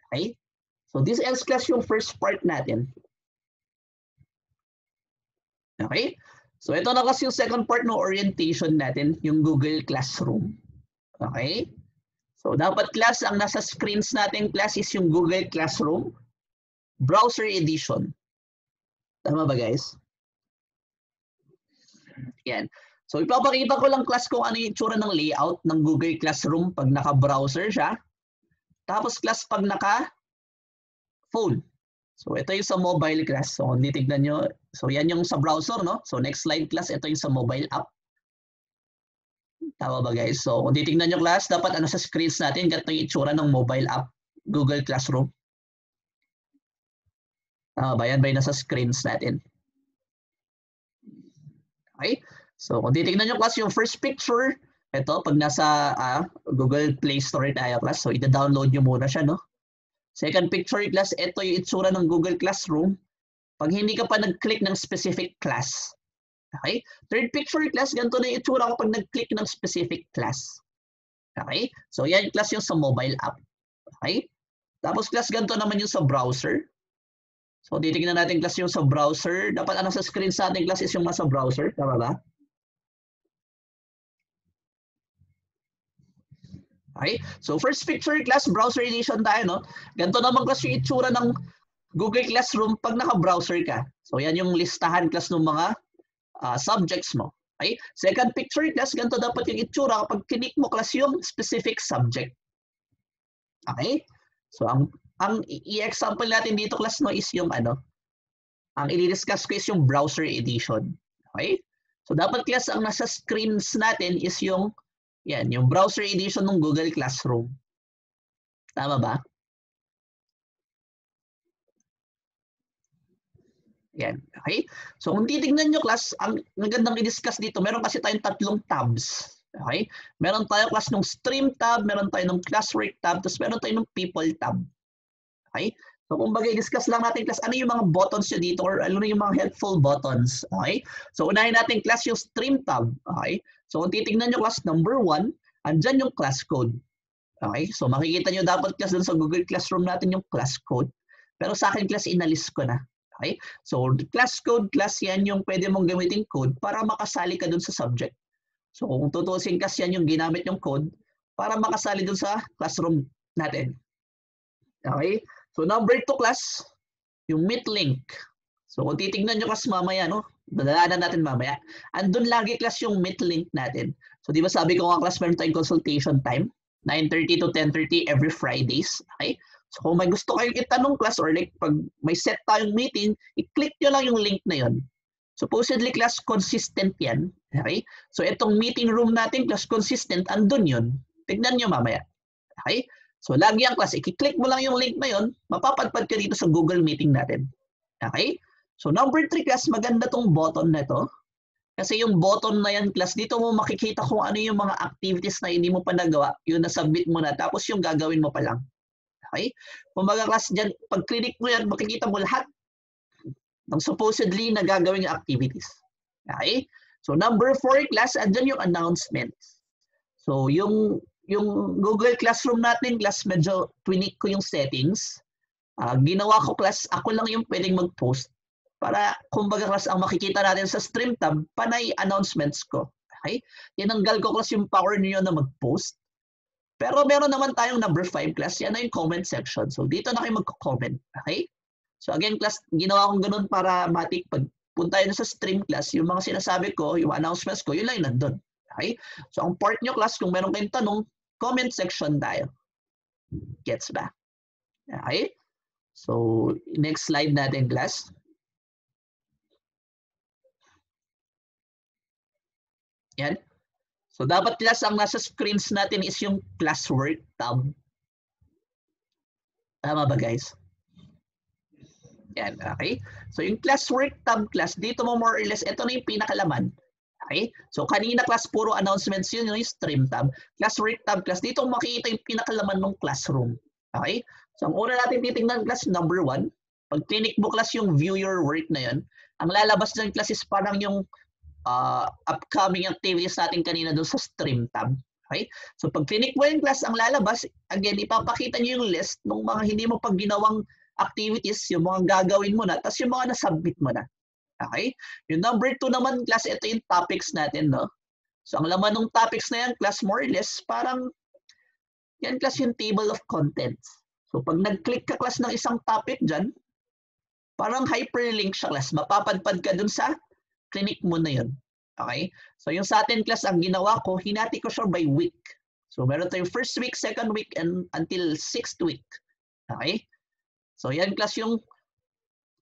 Okay? So, this ends class yung first part natin. Okay? So, ito na kasi yung second part ng orientation natin, yung Google Classroom. Okay? So, dapat class, ang nasa screens natin class is yung Google Classroom Browser Edition. Tama ba guys? Yan. So, ipapakita ko lang class kung ano yung itsura ng layout ng Google Classroom pag naka-browser siya. Tapos class pag naka-phone. So, ito yung sa mobile class. So, kung titignan nyo, so yan yung sa browser, no? So, next slide class, ito yung sa mobile app. Tama ba guys? So, kung titignan nyo class, dapat ano sa screens natin, ganito yung itsura ng mobile app, Google Classroom. Tama ba? Yan ba yung nasa screens natin? Okay? So, kung titignan nyo class, yung first picture, ito, pag nasa Google Play Store tayo class, so ida-download nyo muna siya, no? Second picture class, ito yung itsura ng Google Classroom. Pag hindi ka pa nag-click ng specific class. Okay? Third picture class, ganito na yung itsura kapag nag-click ng specific class. Okay? So, yan class yung sa mobile app. Okay? Tapos class, ganito naman yung sa browser. So, titignan natin class yung sa browser. Dapat ano sa screen sa ating class is yung nasa browser. Tama ba? Okay? So, first picture class, browser edition tayo, no? Ganito naman class yung itsura ng Google Classroom pag naka-browser ka. So, yan yung listahan class ng mga subjects mo. Okay? Second picture class, ganito dapat yung itsura kapag click mo class yung specific subject. Okay? So, ang i-example natin dito class no is yung ang i-discuss ko is yung browser edition. Okay? So, dapat class ang nasa screens natin is yung yung browser edition ng Google Classroom. Tama ba? Yan, okay? So kung titignan nyo class, ang magandang i-discuss dito, meron kasi tayong tatlong tabs. Okay? Meron tayo class ng stream tab, meron tayo ng classwork tab, tapos meron tayo ng people tab. Okay? So kung bagay, discuss lang natin class, ano yung mga buttons nyo dito or ano yung mga helpful buttons. Okay? So unahin natin class yung stream tab. Okay? So kung titignan nyo class number 1, andyan yung class code. Okay? So makikita nyo dapat class dun sa Google Classroom natin yung class code. Pero sa akin class, inalis ko na. Okay? So class code, class yan yung pwede mong gamitin code para makasali ka dun sa subject. So kung tutusin class yan yung ginamit yung code para makasali dun sa classroom natin. Okay? So number 2 class, yung meet link. So kung titignan nyo class mamaya, no? Dadaanan natin mamaya. Andun lagi class yung meet link natin. So di ba sabi ko nga class, meron tayong consultation time, 9:30 to 10:30 every Fridays. Okay? So kung may gusto kayong itanong class or like pag may set tayong meeting, i-click nyo lang yung link na yon. Supposedly class, consistent yan. Okay? So itong meeting room natin class, consistent, andun yun. Tignan nyo mamaya. Okay? So lagi ang class, i-click mo lang yung link na yon, mapapadpad ka dito sa Google Meeting natin. Okay? So number 3 class, maganda tong button na to. Kasi yung button na yan class, dito mo makikita kung ano yung mga activities na hindi mo pa nagawa, yung na-submit mo na, tapos yung gagawin mo pa lang. Okay? Kung mga class dyan, pag click mo yan, makikita mo lahat ng supposedly na gagawing activities. Okay? So number 4 class, andyan yung announcements. So yung Google Classroom natin class, medyo tweak ko yung settings. Ginawa ko class, ako lang yung pwedeng mag-post para kumbaga class ang makikita natin sa stream tab, panay announcements ko. Okay? Tinanggal ko class yung power niyo na mag-post. Pero meron naman tayong number 5 class, yan na yung comment section. So dito na kayo mag-comment. Okay? So again class, ginawa kong ganun para matik pag punta yun sa stream class, yung mga sinasabi ko, yung announcements ko, yun lang yung nandun. Okay? So ang part nyo class, kung meron kayong tanong, comment section tayo. Gets ba? Okay? So next slide natin class. Yan. So dapat class, ang nasa screens natin is yung classwork tab. Tama ba guys? Yan, okay? So yung classwork tab class, dito mo more or less, ito na yung pinakalaman. Okay? So kanina class, puro announcements yun, yung stream tab. Classwork tab class, dito mo makikita yung pinakalaman ng classroom. Okay? So ang una natin titingnan class, number 1. Pag clinic mo class yung view your work na yun, ang lalabas ng class is parang yung upcoming activities natin kanina doon sa stream tab. Okay? So pag clinic mo yung class, ang lalabas, again, ipapakita nyo yung list ng mga hindi mo pag ginawang activities, yung mga gagawin mo na, tapos yung mga nasubmit mo na. Okay? Yung number 2 naman class, ito yung topics natin, no? So ang laman ng topics na yan class, more or less, parang yan class yung table of contents. So pag nag-click ka class ng isang topic dyan, parang hyperlink siya class, mapapadpad ka dun sa clinic mo na yun. Okay? So yung sa atin class, ang ginawa ko, hinati ko siya by week. So meron tayong first week, second week, and until 6th week. Okay? So yan class yung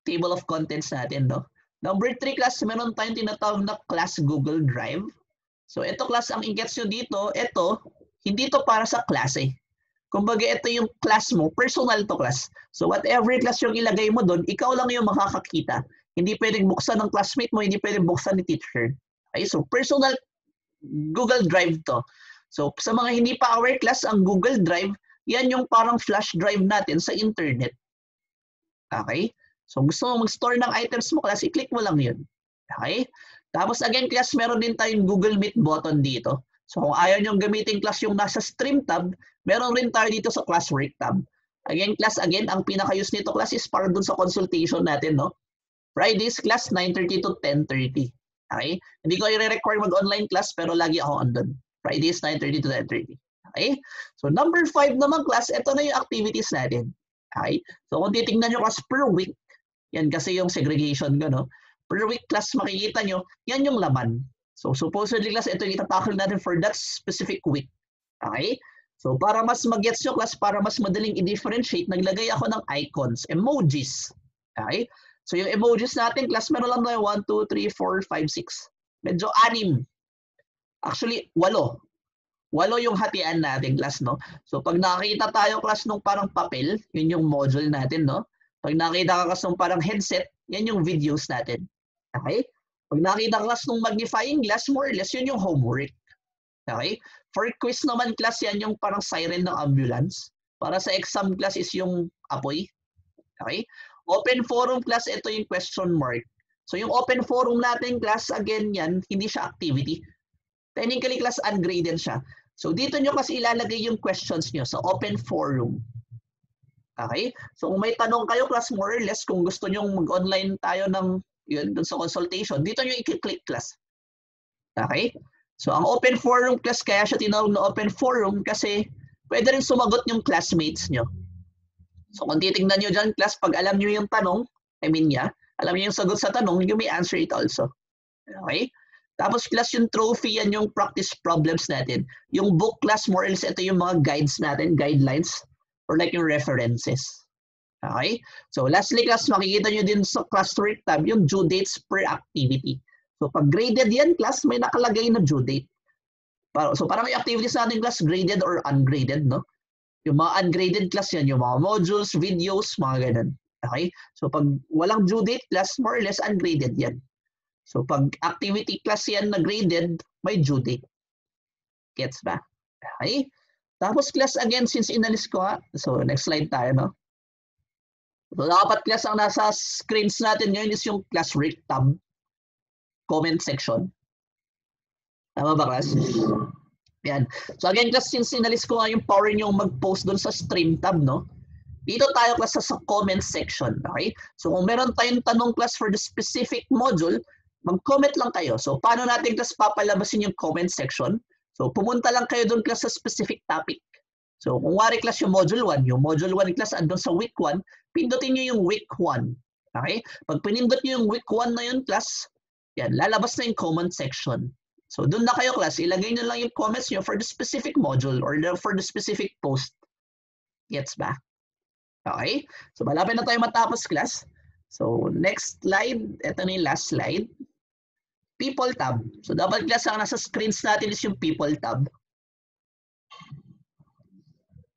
table of contents natin, no? Number 3 class, meron tayong tinatawag na class Google Drive. So ito class, ang i-gets nyo dito, ito, hindi to para sa klase. Kumbaga ito yung class mo, personal to class. So whatever class yung ilagay mo doon, ikaw lang yung makakakita. Hindi pwedeng buksan ng classmate mo, hindi pwedeng buksan ni teacher. Okay, so personal Google Drive to. So sa mga hindi pa aware class, ang Google Drive, yan yung parang flash drive natin sa internet. Okay? So gusto mo mag-store ng items mo class, i-click mo lang yun. Okay? Tapos again class, meron din tayong Google Meet button dito. So kung ayaw nyo gamitin class yung nasa stream tab, meron rin tayo dito sa classwork tab. Again class, again, ang pinaka-use nito class is para dun sa consultation natin, no? Fridays class, 9:30 to 10:30. Okay? Hindi ko i-require mag-online class, pero lagi ako andun. Fridays, 9:30 to 10:30. Okay? So number 5 naman class, ito na yung activities natin. Okay? So kung titingnan nyo class per week, yan kasi yung segregation ko, no? Per week class, makikita nyo, yan yung laman. So supposedly class, ito yung itatakil natin for that specific week. Okay? So para mas mag-gets nyo class, para mas madaling i-differentiate, naglagay ako ng icons, emojis. Okay? So yung emojis natin, class, meron lang tayo 1, 2, 3, 4, 5, 6. Medyo 6. Actually, 8. 8 yung hatian natin, class, no? So pag nakita tayo, class, nung parang papel, yun yung module natin, no? Pag nakita ka class nung parang headset, yan yung videos natin. Okay? Pag nakita class ng magnifying glass, more or less, yun yung homework. Okay? For quiz naman class, yan yung parang siren ng ambulance. Para sa exam class is yung apoy. Okay? Open forum class, ito yung question mark. So yung open forum natin class, again yan, hindi siya activity. Technically class, ungraded siya. So dito nyo kasi ilalagay yung questions nyo sa open forum. Okay? So kung may tanong kayo class, more or less, kung gusto nyo mag-online tayo ng yun, dun sa consultation, dito nyo i-click class. Okay? So ang open forum class, kaya siya tinawag na open forum kasi pwede rin sumagot yung classmates nyo. So kung titingnan nyo dyan class, pag alam nyo yung tanong, alam nyo yung sagot sa tanong, you may answer it also. Okay? Tapos class yung trophy, yan yung practice problems natin. Yung book class, more or less, ito yung mga guides natin, guidelines, or like yung references. Okay? So lastly class, makikita nyo din sa classwork tab, yung due dates per activity. So pag graded yan class, may nakalagay na due date. So parang yung activities natin class, graded or ungraded, no? Yung mga ungraded class yan, yung mga modules, videos, mga ganun. Okay? So pag walang due date class, more or less ungraded yan. So pag activity class yan na graded, may due date. Gets ba? Okay? Tapos class again, since inalis ko ha, so next slide tayo, no? So dapat class ang nasa screens natin ngayon is yung classwork tab, comment section. Tama ba class? Yan. So again class, since inalis ko nga yung power nyo mag-post doon sa stream tab, no? Dito tayo class sa comment section, okay? So kung meron tayong tanong class for the specific module, mag-comment lang kayo. So paano natin class papalabasin yung comment section? So pumunta lang kayo doon class sa specific topic. So kung wari class yung module 1 class andun sa week 1, pindutin nyo yung week 1. Okay? Pag pinindot nyo yung week 1 na yun class, yan, lalabas na yung comment section. So doon na kayo class, ilagay nyo lang yung comments nyo for the specific module or for the specific post. Gets ba? Okay? So malapit na tayo matapos class. So next slide, ito na yung last slide. People tab. So dapat class ang nasa screens natin is yung people tab.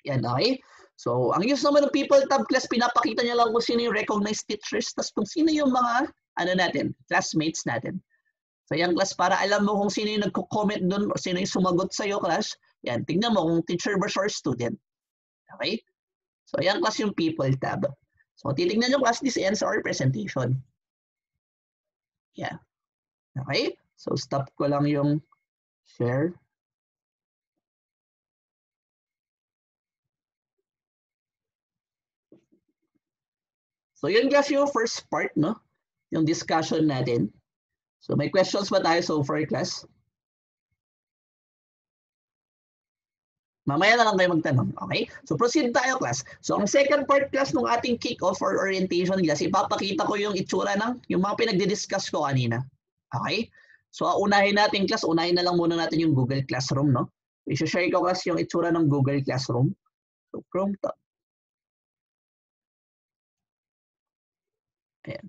Yan, okay? So ang use naman ng people tab class, pinapakita niya lang kung sino yung recognized teachers, tapos kung sino yung mga classmates natin. So yan class, para alam mo kung sino yung nagko-comment doon o sino yung sumagot sa'yo class, yan, tingnan mo kung teacher ba or student. Okay? So yan class yung people tab. So titingnan nyo class, this ends our presentation. Yeah. Okay? So stop ko lang yung share. So yun class yung first part, no? Yung discussion natin. So may questions ba tayo so far class? Mamaya na lang kayo magtanong, okay? So proceed tayo class. So ang second part class ng ating kick-off or orientation class, ipapakita ko yung itsura ng yung mga pinagdi-discuss ko kanina. Okay? So unahin natin class, unahin na lang muna natin yung Google Classroom, no? I-share ko class yung itsura ng Google Classroom. So Chrome to. Ayan.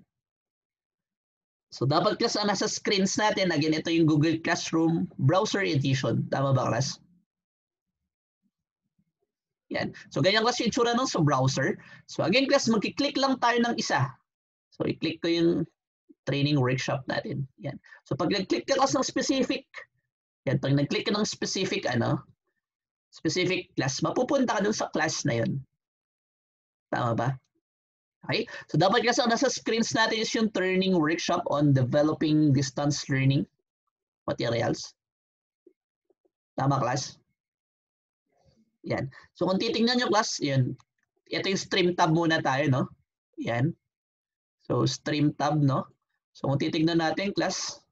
So dapat class ang nasa screens natin, again, ito yung Google Classroom browser edition. Tama ba class? Yan. So ganyan class yung itsura nun sa browser. So again class, magkiklik lang tayo ng isa. So i-click ko yung training workshop natin. Yan. So pag nag-click ka class ng specific, yan, pag nag-click ka ng specific class, mapupunta ka dun sa class na yun. Tama ba? Okay? So dapat kasi nasa screens natin is yung training workshop on developing distance learning materials. Tama class? Yan. So kung titingnan nyo class, yan. Ito yung stream tab muna tayo, no? Yan. So stream tab, no? So kung titingnan natin class,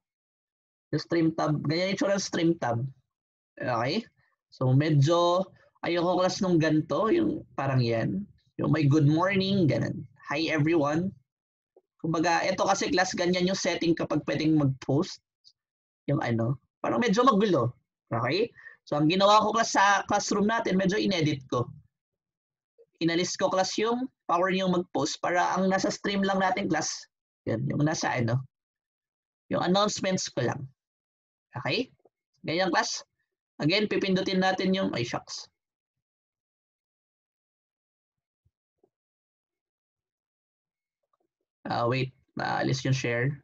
yung stream tab, ganyan yung stream tab. Okay? So medyo, ayoko class nung ganito, yung parang yan. Yung may good morning, ganun. Hi everyone. Kumbaga, ito kasi class, ganyan yung setting kapag pwedeng mag-post. Yung parang medyo magulo. Okay? So ang ginawa ko class sa classroom natin, medyo inedit ko. Inalis ko class yung power niyo mag-post para ang nasa stream lang natin class, yan, yung nasa yung announcements ko lang. Okay? Ganyan class. Again, pipindutin natin yung, ay shucks. Wait, Naalis yung share.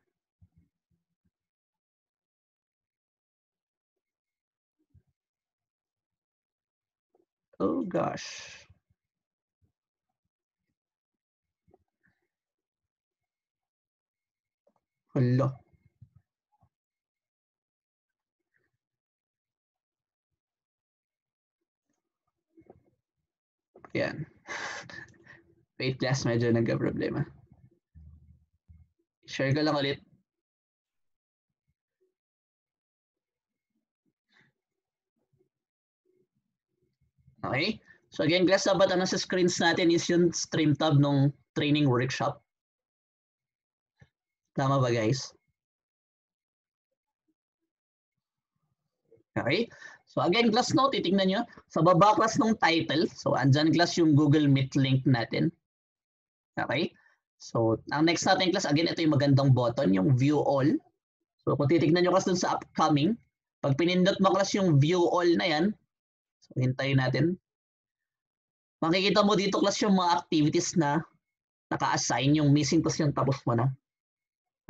Oh gosh. Hala. Yan. Wait class, medyo nagka-problema. Share ko lang ulit. Okay? So again class, dapat ang nasa screens natin is yung stream tab ng training workshop. Tama ba guys? Okay? So again class, no, titingnan nyo. Sa baba class ng title, so andyan class yung Google Meet link natin. Okay? So ang next natin class, again, ito yung magandang button, yung view all. So kung titignan nyo class dun sa upcoming, pag pinindot mo class yung view all na yan, so hintayin natin. Makikita mo dito class yung mga activities na naka-assign, yung missing class yung tapos mo na.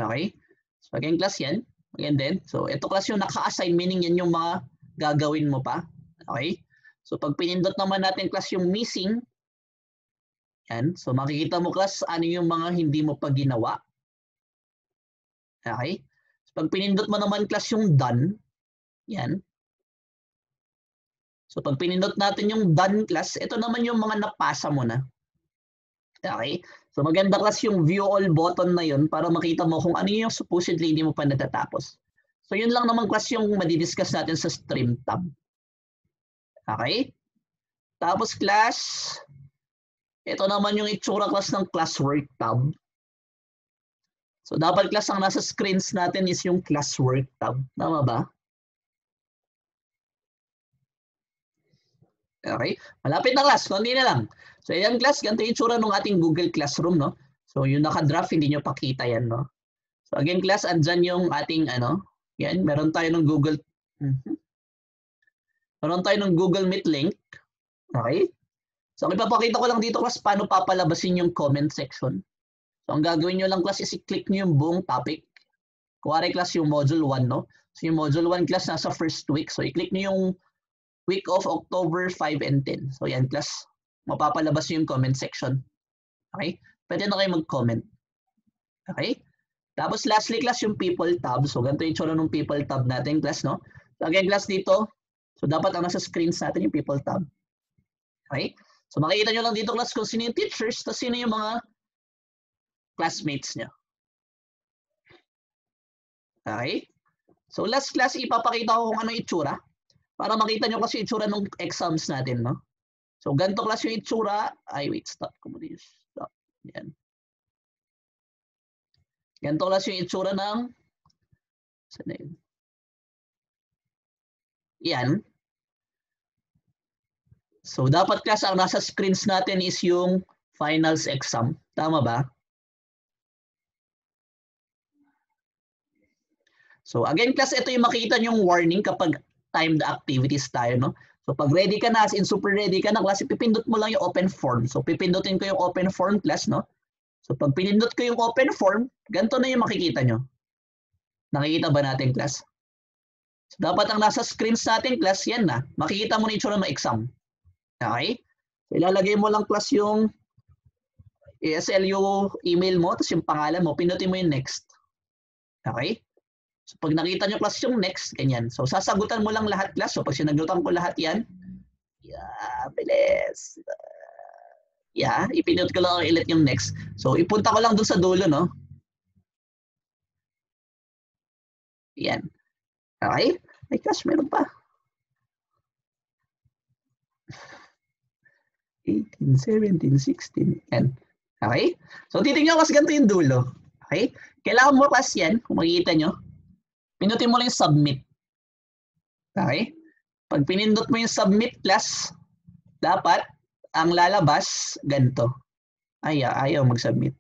Okay? So again class yan. Again din. So ito class yung naka-assign, meaning yan yung mga gagawin mo pa. Okay? So pag pinindot naman natin class yung missing, yan. So makikita mo class ano yung mga hindi mo pa ginawa. Okay? So pag pinindot mo naman class yung done, yan. So pag pinindot natin yung done class, ito naman yung mga napasa mo na. Okay? So maganda class yung view all button na yun para makita mo kung ano yung supposedly hindi mo pa natatapos. So yun lang naman class yung madidiscuss natin sa stream tab. Okay? Tapos class, ito naman yung itsura class ng classwork tab. So dapat class ang nasa screens natin is yung classwork tab. Tama ba? Okay? Malapit na class, kundi na lang. So yan class, ganito yung itsura ng ating Google Classroom, no? So yung naka-draft, hindi nyo pakita yan, no? So again class, andyan yung ating yan, meron tayo ng Google Meet link. Okay? So ang ipapakita ko lang dito class, paano papalabasin yung comment section. So ang gagawin nyo lang class is i-click nyo yung buong topic. Kuwari class yung module 1, no? So yung module 1 class nasa first week. So i-click nyo yung week of October 5 and 10. So yan class, mapapalabas yung comment section. Okay? Pwede na kayo mag-comment. Okay? Tapos lastly class yung people tab. So ganito yung tsura ng people tab natin class, no? So again class dito, so dapat ang nasa screens natin yung people tab. Okay? So makikita nyo lang dito class kung sino yung teachers, tapos sino yung mga classmates nyo. Okay? So last class, ipapakita ko kung ano yung itsura para makita nyo kasi yung itsura ng exams natin, no? So ganito class yung itsura. Ay, wait, stop ko muna yung stop. Yan. Ganito class yung itsura ng saan na yun? Yan. So dapat class ang nasa screens natin is yung finals exam. Tama ba? So again class, ito yung makita nyong warning kapag timed activities tayo, no? So pag ready ka na, as in super ready ka na class, pipindot mo lang yung open form. So pipindutin ko yung open form class, no? So pag pinindot ko yung open form, ganito na yung makikita nyo. Nakikita ba natin class? So dapat ang nasa screens natin class, yan na. Makikita mo na yung itsura ng exam. Okay? So ilalagay mo lang class yung ESLU email mo, tapos yung pangalan mo, pindutin mo yung next. Okay? So pag nakita nyo class yung next, ganyan. So sasagutan mo lang lahat class. So pag sinagutan ko lahat yan, yeah, bilis. Yeah, ipindot ko lang ulit yung next. So ipunta ko lang dun sa dulo, no? Yan. Okay? Ay, class, meron pa. 18, 17, 16, yan. Okay? So titignan ko kasi ganito yung dulo. Okay? Kailangan mo class yan, kung makikita nyo. Pinutin mo lang yung submit. Okay? Pag pinindot mo yung submit class, dapat ang lalabas ganito. Ayaw mag-submit.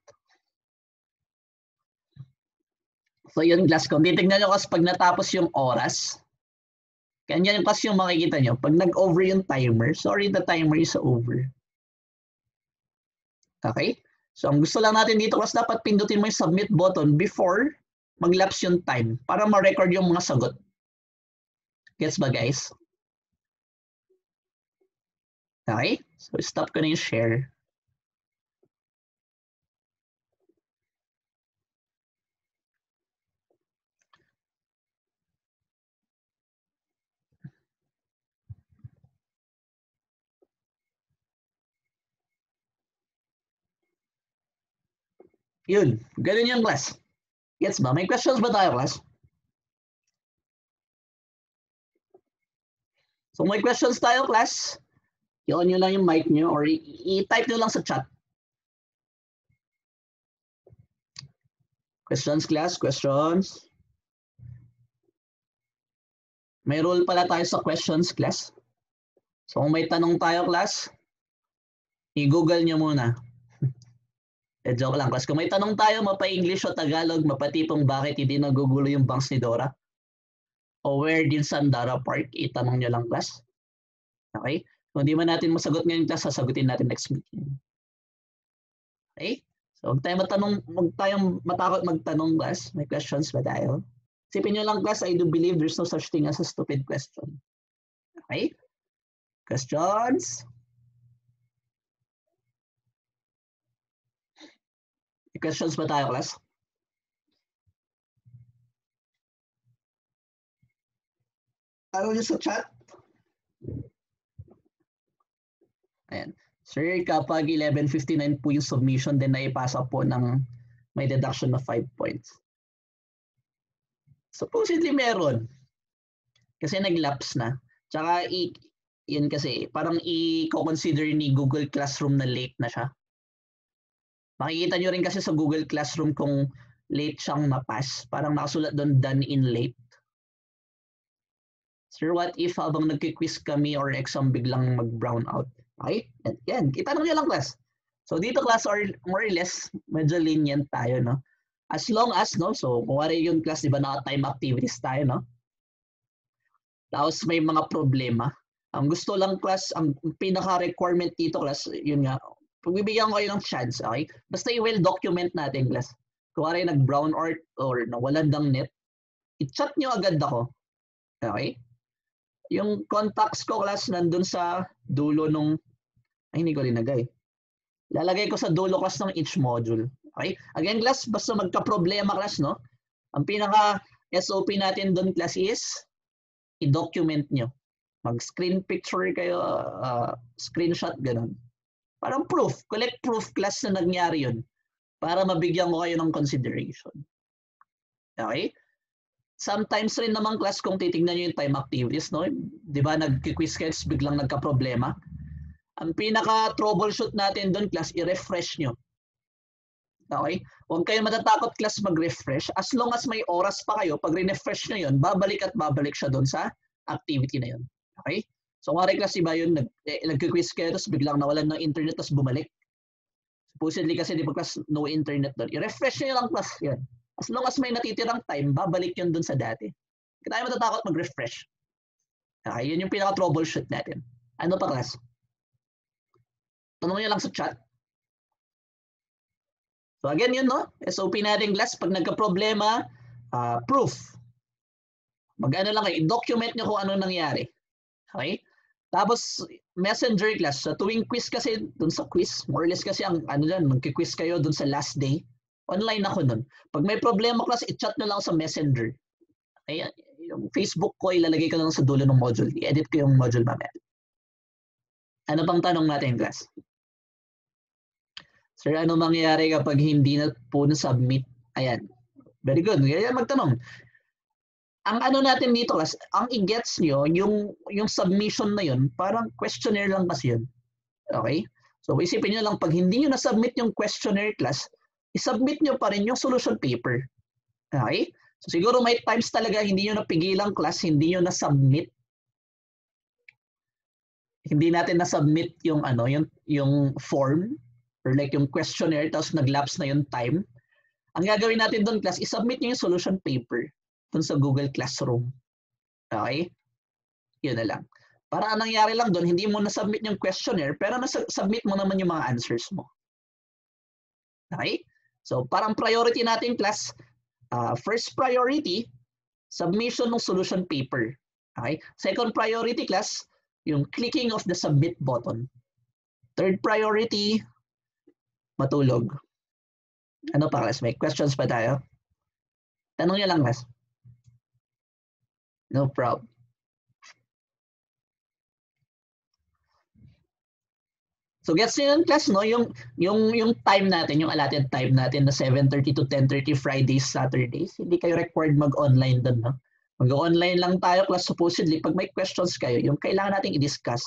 So yun class, kung titignan nyo kasi pag natapos yung oras, ganyan yung kasi yung makikita nyo. Pag nag-over yung timer, sorry, the timer is over. Okay? So ang gusto lang natin dito class, dapat pindutin mo yung submit button before mag-lapse yung time para ma-record yung mga sagot. Gets ba guys? Okay? So stop ko na yung share. Yun, ganun yung class. Gets ba? May questions ba tayo class? So may questions tayo class, i-on nyo lang yung mic nyo or i-type nyo lang sa chat. Questions class, questions. May rule pala tayo sa questions class. So kung may tanong tayo class, i-google nyo muna. Joke lang class. Kung may tanong tayo, mapa-English o Tagalog, mapatipong bakit hindi nagugulo yung banks ni Dora? O where did Sandara Park? Itanong nyo lang class. Okay? Kung di man natin masagot ngayon class, sasagutin natin next meeting. Okay? So huwag tayong matakot magtanong class. May questions ba tayo? Sipin nyo lang class, I do believe there's no such thing as a stupid question. Okay? Questions? May questions ba tayo class? Ano nyo sa chat? Ayan. Sir, kapag 11:59 po yung submission, then naipasa po ng may deduction na 5 points. Supposedly meron. Kasi nag-lapse na. Tsaka, yun kasi, parang i-consider ni Google Classroom na late na siya. Makikita nyo rin kasi sa Google Classroom kung late siyang na-pass. Parang nakasulat doon, done in late. Sir, what if habang nagki-quiz kami or exam biglang mag-brown out? Okay? Yan. Itanong nyo lang class. So dito class, or more or less, medyo lenient tayo, no? As long as, no? So kung wari yung class, di ba, naka-time activities tayo, no? Tapos may mga problema. Ang gusto lang class, ang pinaka-requirement dito class, yun nga, pagbibigyan ko kayo ng chance, okay? Basta i-well document natin class. Kung wari nag-brown out or nawalan ng net, i-chat nyo agad ako. Okay? Yung contacts ko class nandun sa dulo nung, ay hindi ko linagay. Lalagay ko sa dulo class ng each module. Okay? Again class, basta magka-problema class, no? Ang pinaka SOP natin doon class is i-document nyo. Mag-screen picture kayo, screenshot, ganun. Parang proof, collect proof class na nangyari yun para mabigyan ko kayo ng consideration. Okay? Sometimes rin naman class kung titignan nyo yung time activities, no? Di ba nag-quiz kayo, biglang nagka-problema. Ang pinaka-troubleshoot natin doon class, i-refresh nyo. Okay? Huwag kayo matatakot class mag-refresh. As long as may oras pa kayo, pag refresh nyo yun, babalik at babalik siya doon sa activity na yun. Okay? So kung class iba yun, nag-quiz kayo, tapos biglang nawalan ng internet, tapos bumalik. Supposedly kasi di ba class, no internet doon. I-refresh nyo lang class yan. As long as may natitirang time, babalik yun dun sa dati. Hindi tayo matatakot mag-refresh. Okay, yun yung pinaka-troubleshoot natin. Ano pa class? Tanong nyo lang sa chat. So again yun, no? SOP natin class, pag nagka-problema, proof. Mag-ano lang kayo, document nyo kung ano nangyari. Okay? Tapos, messenger class. Sa tuwing quiz kasi, dun sa quiz, more or less kasi ang ano dyan, magki-quiz kayo dun sa last day. Online ako nun. Pag may problema class, i-chat nyo lang sa messenger. Ayan, yung Facebook ko, ilalagay ko lang sa dulo ng module. I-edit ko yung module mamaya. Ano pang tanong natin, class? Sir, ano mangyayari kapag hindi na po na-submit? Ayan. Very good. Ayan, magtanong. Ang ano natin dito, class, ang i-gets nyo, yung submission na yun, parang questionnaire lang kasi yun. Okay? So, isipin nyo lang, pag hindi nyo na-submit yung questionnaire, class, i-submit nyo pa rin yung solution paper. Okay? So siguro may times talaga hindi nyo napigilang class, hindi nyo na-submit. Hindi natin na-submit yung ano, yung form or like yung questionnaire tapos nag-lapse na yung time. Ang gagawin natin doon class, i-submit nyo yung solution paper doon sa Google Classroom. Okay? Yun na lang. Para ang nangyari lang doon, hindi mo na-submit yung questionnaire pero na-submit mo naman yung mga answers mo. Okay? So parang priority natin class, first priority, submission ng solution paper. Okay? Second priority class, yung clicking of the submit button. Third priority, matulog. Ano pa class? May questions pa tayo? Tanong niyo lang class. No problem. So gets niyo yung class, no? Yung time natin, yung allotted time natin na 7:30 to 10:30 Fridays, Saturdays, hindi kayo required mag-online doon, no? Mag-online lang tayo class supposedly. Pag may questions kayo, yung kailangan nating i-discuss.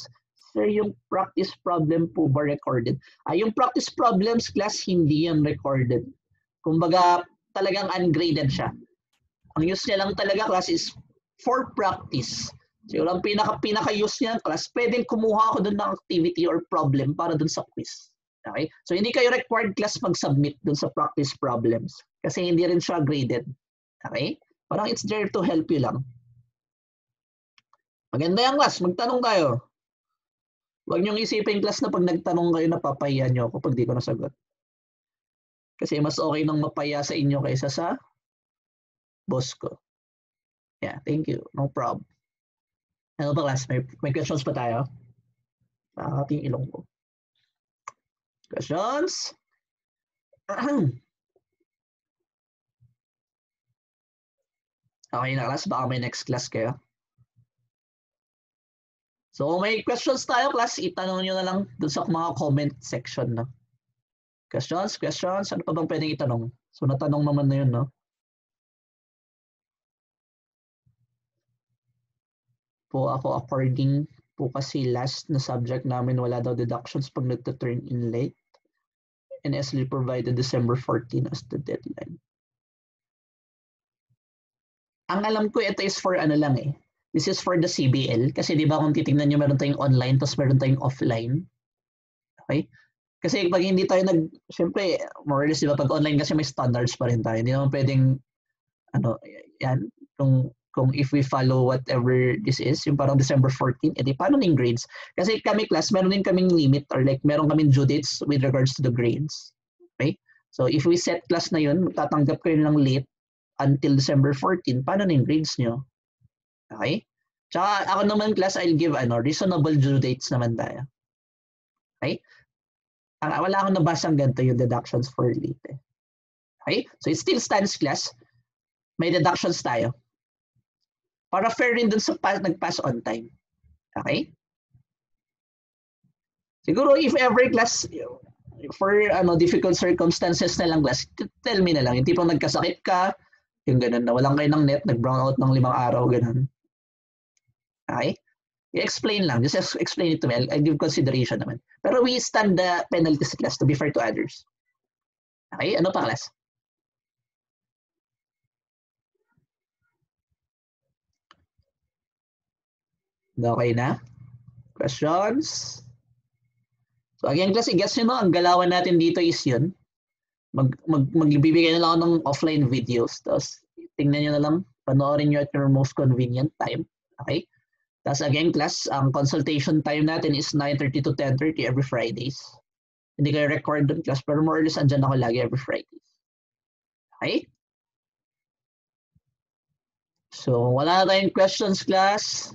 Sir, yung practice problem po ba recorded? Yung practice problems class, hindi yan recorded. Kumbaga, talagang ungraded siya. Ang use niya lang talaga class is for practice. So yung pinaka-use niya class, pwedeng kumuha ako doon ng activity or problem para doon sa quiz. Okay? So hindi kayo required class mag-submit doon sa practice problems kasi hindi rin siya graded. Okay? Parang it's there to help you lang. Maganda yan class, magtanong tayo. Huwag niyong isipin class na pag nagtanong kayo napapahiya niyo ako pag di ko nasagot. Kasi mas okay nang mapaya sa inyo kaysa sa boss ko. Yeah, thank you. No problem. Ano ba class? May questions pa tayo? Ating ilong ko. Questions? Okay na class, baka may next class kayo. So kung may questions tayo class, itanong nyo na lang dun sa mga comment section. No? Questions? Ano pa bang pwedeng itanong? So natanong naman na yun, no? Po ako according po kasi last na subject namin wala daw deductions pag nagta-turn in late. And SL provided December 14 as the deadline. Ang alam ko ito is for ano lang eh. This is for the CBL kasi di ba kung titingnan nyo meron tayong online tapos meron tayong offline. Okay? Kasi pag hindi tayo syempre, more or less, di ba, pag online kasi may standards pa rin tayo. Hindi naman pwedeng, yan, kung if we follow whatever this is, yung parang December 14, edi paano yung grades? Kasi kami class, meron din kaming limit or like meron kaming due dates with regards to the grades. Okay? So if we set class na yun, tatanggap kayo ng late until December 14, paano yung grades nyo? Okay? Tsaka ako naman class, I'll give reasonable due dates naman tayo. Okay? Wala akong nabasang ganito yung deductions for late. Okay? So it still stands class. May deductions tayo. Para fair rin dun sa nag-pass on time. Okay? Siguro if ever class, for difficult circumstances na lang class, tell me na lang. Yung tipong nagkasakit ka, yung ganun na walang kayo ng net, nag-brown out ng 5 araw, ganun. Okay? I-explain lang. Just explain it to me. I'll give consideration naman. Pero we stand the penalties class to be fair to others. Okay? Ano pa class? Okay na? Questions? So again class, i-guess nyo no, ang galawan natin dito is yun. Magbibigay na lang ako ng offline videos. Tapos tingnan nyo na lang, panoorin nyo at your most convenient time. Okay? Tapos again class, ang consultation time natin is 9:30 to 10:30 every Fridays. Hindi kayo record dun class, pero more or less andyan ako lagi every Fridays. Okay? So wala na tayong questions class.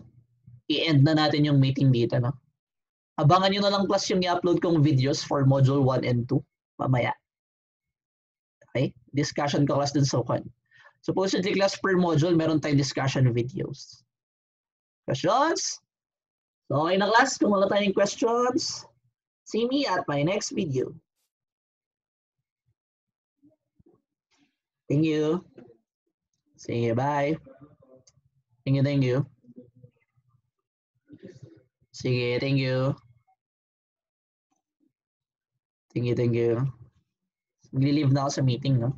I-end na natin yung meeting dito. No? Abangan nyo na lang class yung i-upload kong videos for module 1 and 2 mamaya. Okay? Discussion ko class dun sa one. Supposedly class per module, meron tayong discussion videos. Questions? So okay na class, kung wala tayong questions, see me at my next video. Thank you. See you, bye. Thank you. Sige, thank you. Thank you. Maglilive na ako sa meeting, no?